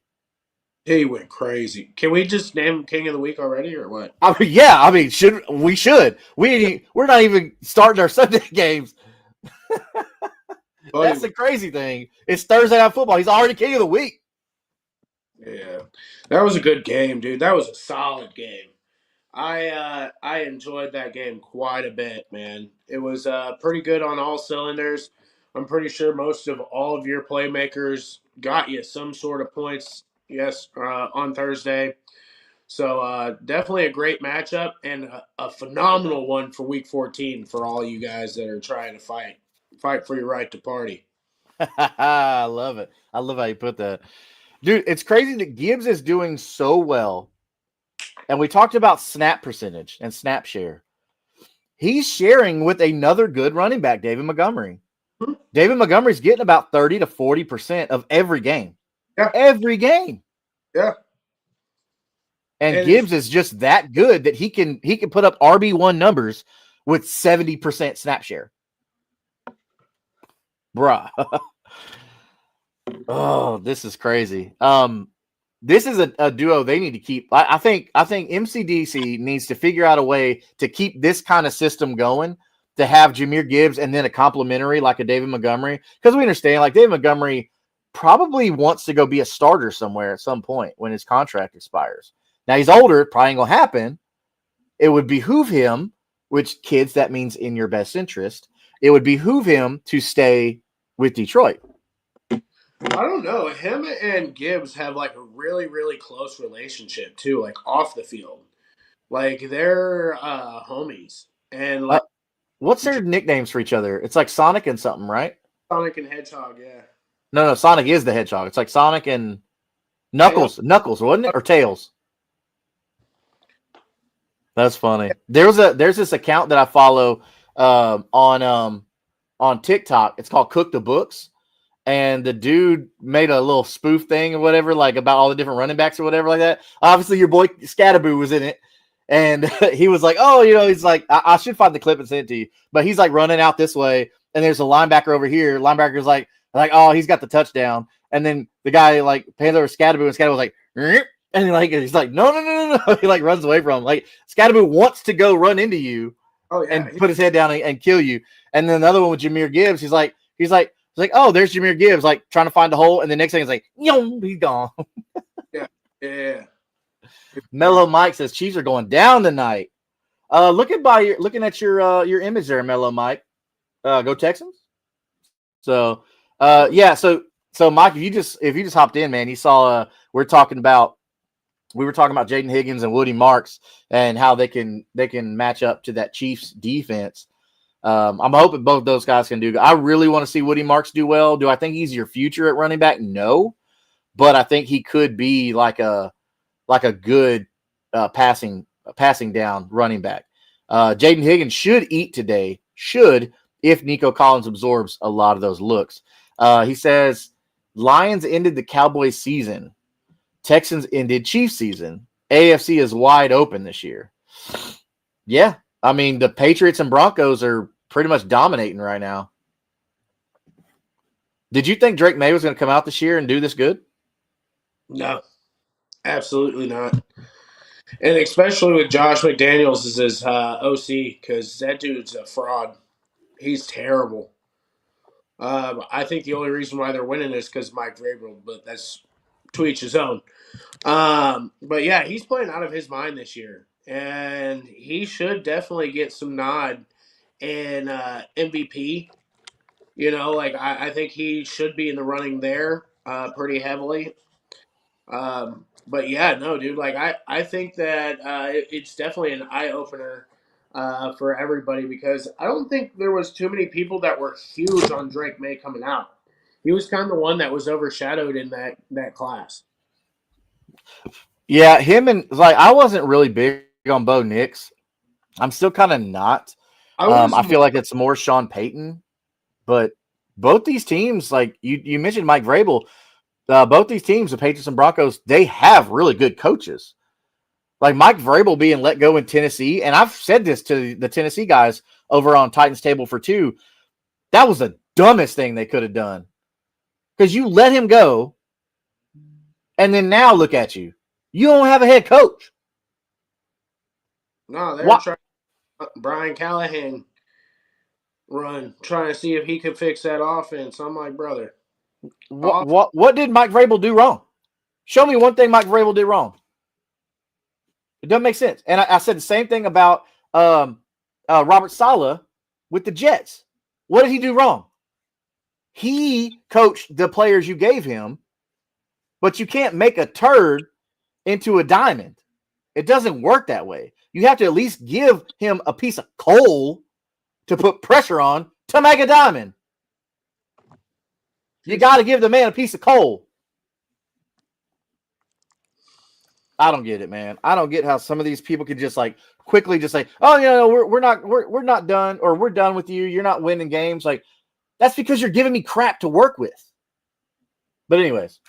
He went crazy. Can we just name him King of the Week already, or what? I mean, yeah. I mean, we should. We're not even starting our Sunday games. That's the crazy thing. It's Thursday Night Football. He's already King of the Week. Yeah, that was a good game, dude. That was a solid game. I enjoyed that game quite a bit, man. It was pretty good on all cylinders. I'm pretty sure most of all of your playmakers got you some sort of points. Yes, on Thursday. So definitely a great matchup and a phenomenal one for Week 14 for all you guys that are trying to fight for your right to party. I love it. I love how you put that, dude. It's crazy that Gibbs is doing so well. And we talked about snap percentage and snap share. He's sharing with another good running back, David Montgomery. Mm-hmm. David Montgomery's getting about 30 to 40% of every game. Yeah. Every game. Yeah. And Gibbs is just that good that he can put up RB1 numbers with 70% snap share. Bruh. Oh, this is crazy. This is a duo they need to keep. I think MCDC needs to figure out a way to keep this kind of system going, to have Jahmyr Gibbs and then a complimentary like a David Montgomery. Because we understand, like, David Montgomery probably wants to go be a starter somewhere at some point when his contract expires. Now, he's older. It probably ain't going to happen. It would behoove him, which, kids, that means in your best interest. It would behoove him to stay with Detroit. I don't know. Him and Gibbs have like a really, really close relationship too, like off the field. Like they're homies. And like what's their nicknames for each other? It's like Sonic and something, right? Sonic and Hedgehog, yeah. No, Sonic is the Hedgehog. It's like Sonic and Knuckles. Tails. Knuckles, wasn't it? Or Tails? That's funny. There's this account that I follow on TikTok. It's called Cook the Books. And the dude made a little spoof thing or whatever, like about all the different running backs or whatever like that. Obviously, your boy Scatterboo was in it. And he was like, oh, he's like, I should find the clip and send it to you. But he's like running out this way. And there's a linebacker over here. Linebacker's like, oh, he's got the touchdown. And then the guy like panned over Scatterboo, and Scatterboo was like, and he's like, no. He like runs away from him. Like, Scatterboo wants to go run into you and put his head down and kill you. And then another one with Jahmyr Gibbs, he's like, It's like, oh, there's Jahmyr Gibbs, like trying to find a hole, and the next thing is like, yo, he's gone. Yeah, yeah. Mellow Mike says Chiefs are going down tonight. Looking at your image there, Mellow Mike. Go Texans. So so Mike, if you just hopped in, man, you saw we were talking about Jaden Higgins and Woody Marks and how they can match up to that Chiefs defense. I'm hoping both those guys can do good. I really want to see Woody Marks do well. Do I think he's your future at running back? No, but I think he could be like a good passing down running back. Jaden Higgins should eat today. If Nico Collins absorbs a lot of those looks. He says Lions ended the Cowboys season. Texans ended Chiefs season. AFC is wide open this year. Yeah. I mean, the Patriots and Broncos are pretty much dominating right now. Did you think Drake May was going to come out this year and do this good? No, absolutely not. And especially with Josh McDaniels as his OC, because that dude's a fraud. He's terrible. I think the only reason why they're winning is because Mike Vrabel, but that's to each his own. But yeah, he's playing out of his mind this year, and he should definitely get some nod in MVP. I think he should be in the running there pretty heavily. But yeah, no, dude. I think that it's definitely an eye opener for everybody because I don't think there was too many people that were huge on Drake May coming out. He was kind of the one that was overshadowed in that class. Yeah, him and I wasn't really big on Bo Nix. I'm still kind of not. I feel like it's more Sean Payton, but both these teams, like you mentioned Mike Vrabel, both these teams, the Patriots and Broncos, they have really good coaches. Like Mike Vrabel being let go in Tennessee, and I've said this to the Tennessee guys over on Titans Table for Two, that was the dumbest thing they could have done. Because you let him go, and then now look at you. You don't have a head coach. No, they're trying Brian Callahan run, trying to see if he could fix that offense. I'm like, brother. What did Mike Vrabel do wrong? Show me one thing Mike Vrabel did wrong. It doesn't make sense. And I said the same thing about Robert Saleh with the Jets. What did he do wrong? He coached the players you gave him, but you can't make a turd into a diamond. It doesn't work that way. You have to at least give him a piece of coal to put pressure on to make a diamond. You got to give the man a piece of coal. I don't get it, man. I don't get how some of these people could just like quickly just say, "Oh, we're not done, or we're done with you. You're not winning games." Like that's because you're giving me crap to work with. But anyways,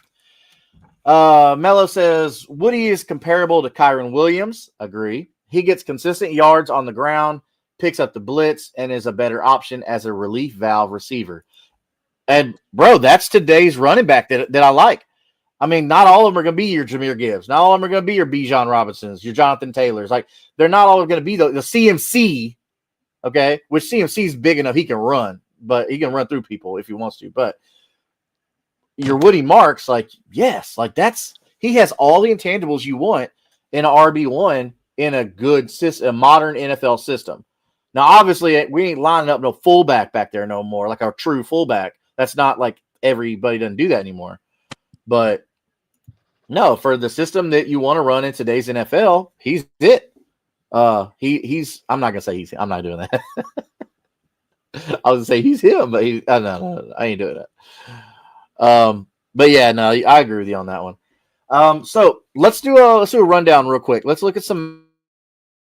Mello says Woody is comparable to Kyron Williams. Agree. He gets consistent yards on the ground, picks up the blitz, and is a better option as a relief valve receiver. And bro, that's today's running back that I like. I mean, not all of them are going to be your Jahmyr Gibbs. Not all of them are going to be your Bijan Robinsons, your Jonathan Taylors. Like, they're not all going to be the CMC, okay, which CMC is big enough. He can run, but he can run through people if he wants to. But your Woody Marks, like, yes, like he has all the intangibles you want in an RB1 in a good system, a modern NFL system. Now, obviously, we ain't lining up no fullback back there no more, like our true fullback. That's not like everybody doesn't do that anymore. But no, for the system that you want to run in today's NFL, he's it. He's. I'm not gonna say he's. I'm not doing that. I was gonna say he's him, but no, I ain't doing that. But yeah, no, I agree with you on that one. So let's do a rundown real quick. Let's look at some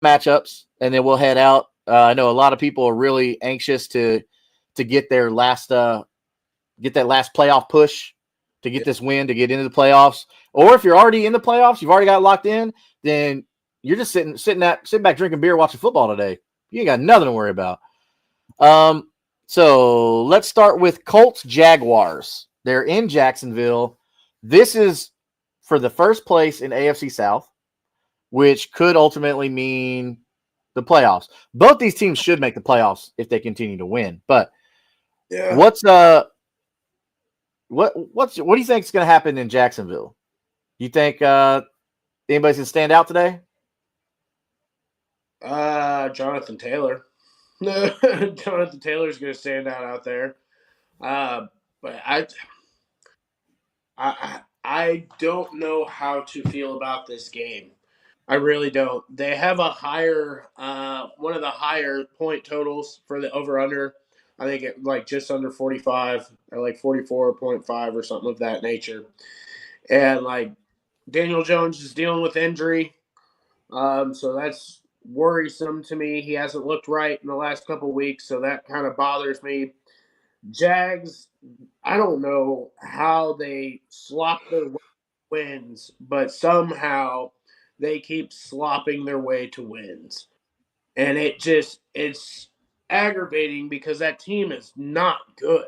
matchups, and then we'll head out. I know a lot of people are really anxious to get their last get that last playoff push. To get this win, to get into the playoffs, or if you're already in the playoffs, you've already got locked in, then you're just sitting back drinking beer, watching football today. You ain't got nothing to worry about. So let's start with Colts Jaguars. They're in Jacksonville. This is for the first place in AFC South, which could ultimately mean the playoffs. Both these teams should make the playoffs if they continue to win. But yeah. what do you think is going to happen in Jacksonville? You think anybody's going to stand out today? Jonathan Taylor. Jonathan Taylor's going to stand out there. But I don't know how to feel about this game. I really don't. They have a higher, one of the higher point totals for the over under. I think it like just under 45 or like 44.5 or something of that nature. And like Daniel Jones is dealing with injury. So that's worrisome to me. He hasn't looked right in the last couple weeks, so that kind of bothers me. Jags, I don't know how they slop their wins, but somehow they keep slopping their way to wins. And it's aggravating because that team is not good.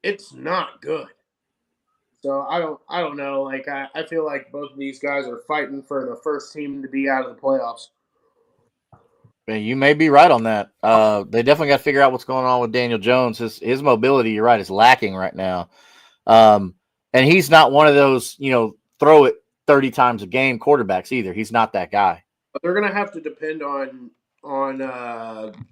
It's not good. So I don't know. Like I feel like both of these guys are fighting for the first team to be out of the playoffs. Man, you may be right on that. They definitely got to figure out what's going on with Daniel Jones. His mobility, you're right, is lacking right now. And he's not one of those, throw it 30 times a game quarterbacks either. He's not that guy. But they're gonna have to depend on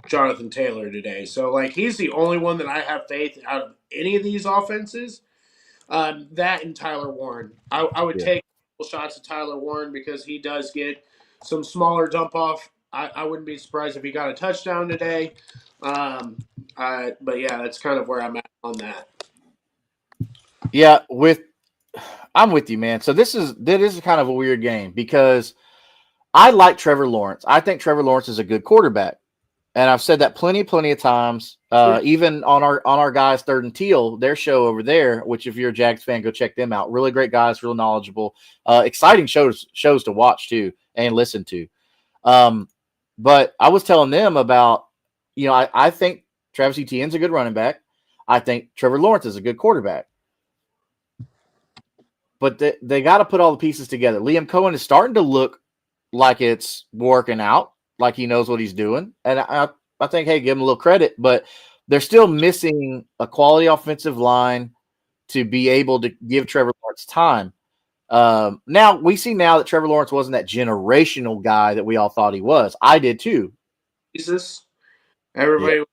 Jonathan Taylor today. So like he's the only one that I have faith out of any of these offenses. That and Tyler Warren. I would Yeah. take shots at Tyler Warren because he does get some smaller dump off. I wouldn't be surprised if he got a touchdown today. But yeah, that's kind of where I'm at on that. Yeah, I'm with you, man. So this is kind of a weird game because I like Trevor Lawrence. I think Trevor Lawrence is a good quarterback. And I've said that plenty of times. Even on our guys Third and Teal, their show over there. Which, if you're a Jags fan, go check them out. Really great guys, real knowledgeable, exciting shows to watch too and listen to. But I was telling them about, I think Travis Etienne's a good running back. I think Trevor Lawrence is a good quarterback. But they got to put all the pieces together. Liam Cohen is starting to look like it's working out, like he knows what he's doing. And I think, hey, give him a little credit. But they're still missing a quality offensive line to be able to give Trevor Lawrence time. Now, we see now that Trevor Lawrence wasn't that generational guy that we all thought he was. I did too. Jesus, Yeah. everybody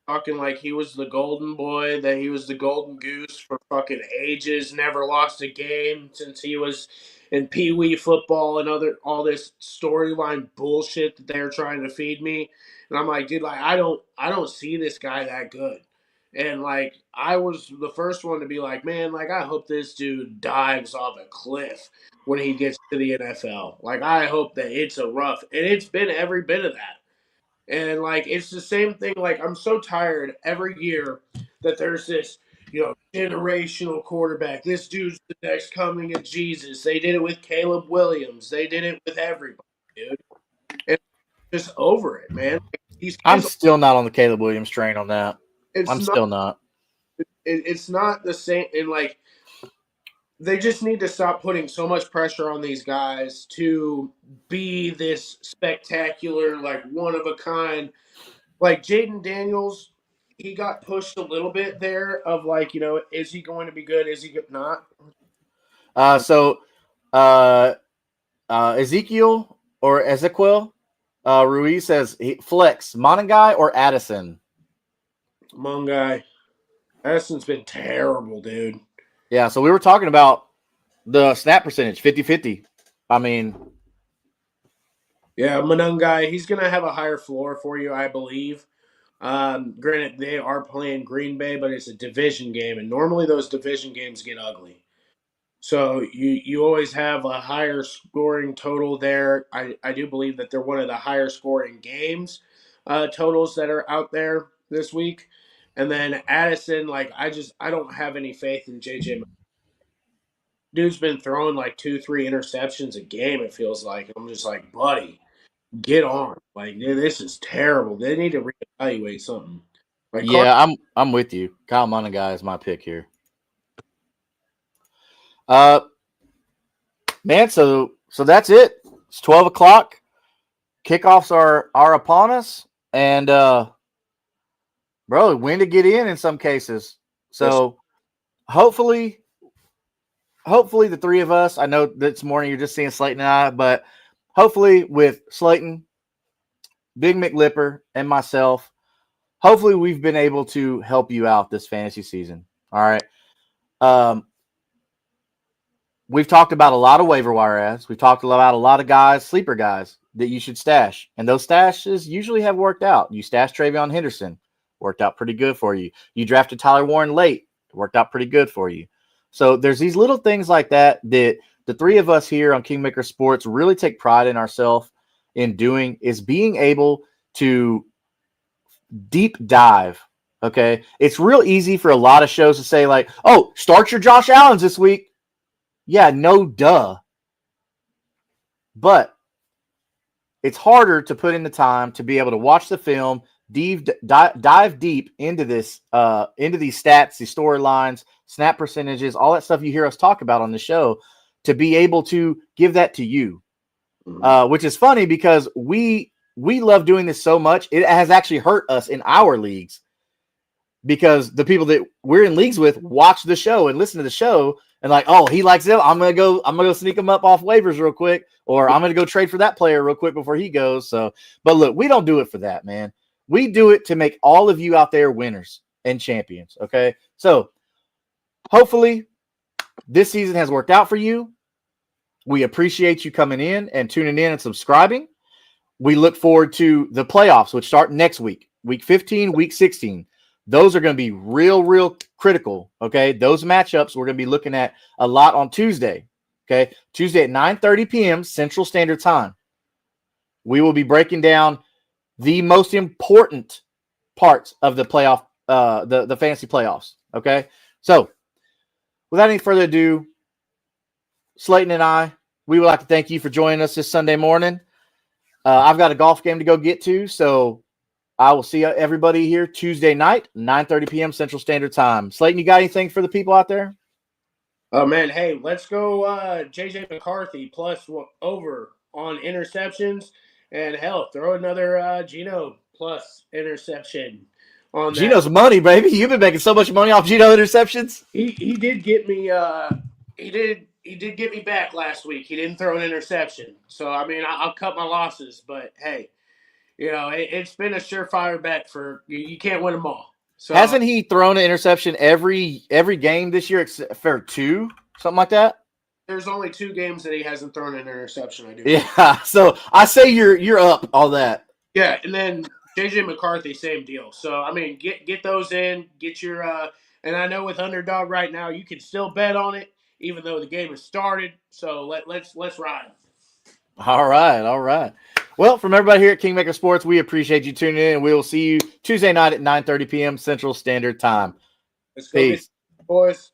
talking like he was the golden boy, that he was the golden goose for fucking ages, never lost a game since he was in Pee Wee football and all this storyline bullshit that they're trying to feed me. And I'm like, dude, like I don't see this guy that good. And like I was the first one to be like, man, like I hope this dude dives off a cliff when he gets to the NFL. Like I hope that it's a rough, and it's been every bit of that. And like it's the same thing. Like I'm so tired every year that there's this, generational quarterback. This dude's the next coming of Jesus. They did it with Caleb Williams. They did it with everybody, dude. And I'm just over it, man. These I'm kids, still not on the Caleb Williams train on that. it's I'm not. still not. It's not the same. And like they just need to stop putting so much pressure on these guys to be this spectacular, like one of a kind. Like Jaden Daniels, he got pushed a little bit there of like, is he going to be good? Is he not? So uh, Ezekiel or Ezequiel Ruiz says flex Monangai or Addison. Mungai. Addison's been terrible, dude. Yeah, so we were talking about the snap percentage, 50-50. I mean, Yeah, Mungai, he's going to have a higher floor for you, I believe. Granted, they are playing Green Bay, but it's a division game, and normally those division games get ugly. So you always have a higher scoring total there. I do believe that they're one of the higher scoring games totals that are out there this week. And then Addison, like I don't have any faith in JJ. Dude's been throwing like 2-3 interceptions a game. It feels like I'm just like, buddy, get on. Like this is terrible. They need to reevaluate something. Like Carter. yeah, I'm with you. Kyle Monangai is my pick here. Uh, man, so that's it. It's 12 o'clock. Kickoffs are upon us, and bro, when to get in some cases. Yes. So hopefully the three of us, I know this morning you're just seeing Slayton and I, but hopefully with Slayton, Big McLipper, and myself, hopefully we've been able to help you out this fantasy season. All right. We've talked about a lot of waiver wire ads. We've talked about a lot of guys, sleeper guys that you should stash. And those stashes usually have worked out. You stashed Travion Henderson, worked out pretty good for you. You drafted Tyler Warren late, worked out pretty good for you. So there's these little things like that that the three of us here on Kingmaker Sports really take pride in ourselves in doing, is being able to deep dive. Okay. It's real easy for a lot of shows to say, like, oh, start your Josh Allens this week. Yeah, no duh. But it's harder to put in the time to be able to watch the film, dive deep into this, into these stats, these storylines, snap percentages, all that stuff you hear us talk about on the show, to be able to give that to you. Which is funny because we love doing this so much. It has actually hurt us in our leagues because the people that we're in leagues with watch the show and listen to the show and like, oh, he likes it. I'm gonna go sneak him up off waivers real quick, or I'm gonna go trade for that player real quick before he goes. So, but look, we don't do it for that, man. We do it to make all of you out there winners and champions. Okay, so hopefully this season has worked out for you. We appreciate you coming in and tuning in and subscribing. We look forward to the playoffs, which start next week, week 15, week 16. Those are going to be real critical, okay? Those matchups we're going to be looking at a lot on Tuesday, okay? Tuesday at 9:30 p.m. Central Standard Time. We will be breaking down the most important parts of the playoff, the fantasy playoffs, okay? So, without any further ado, Slayton and I, we would like to thank you for joining us this Sunday morning. I've got a golf game to go get to, so I will see everybody here Tuesday night, 9:30 p.m. Central Standard Time. Slayton, you got anything for the people out there? Oh, man. Hey, let's go J.J. McCarthy plus over on interceptions. And, hell, throw another Geno plus interception on that. Geno's money, baby. You've been making so much money off Geno interceptions. He did get me he did get me back last week. He didn't throw an interception. So, I mean, I'll cut my losses. But, hey, you know, it's been a surefire bet for you can't win them all. So hasn't he thrown an interception every game this year except for 2, something like that? There's only 2 games that he hasn't thrown an interception. I do. Yeah, so I say you're up all that. Yeah, and then J.J. McCarthy, same deal. So I mean, get those in, get your and I know with underdog right now, you can still bet on it even though the game has started. So let's ride. All right. Well, from everybody here at Kingmaker Sports, we appreciate you tuning in, and we will see you Tuesday night at 9:30 p.m. Central Standard Time. Let's go, Peace, boys.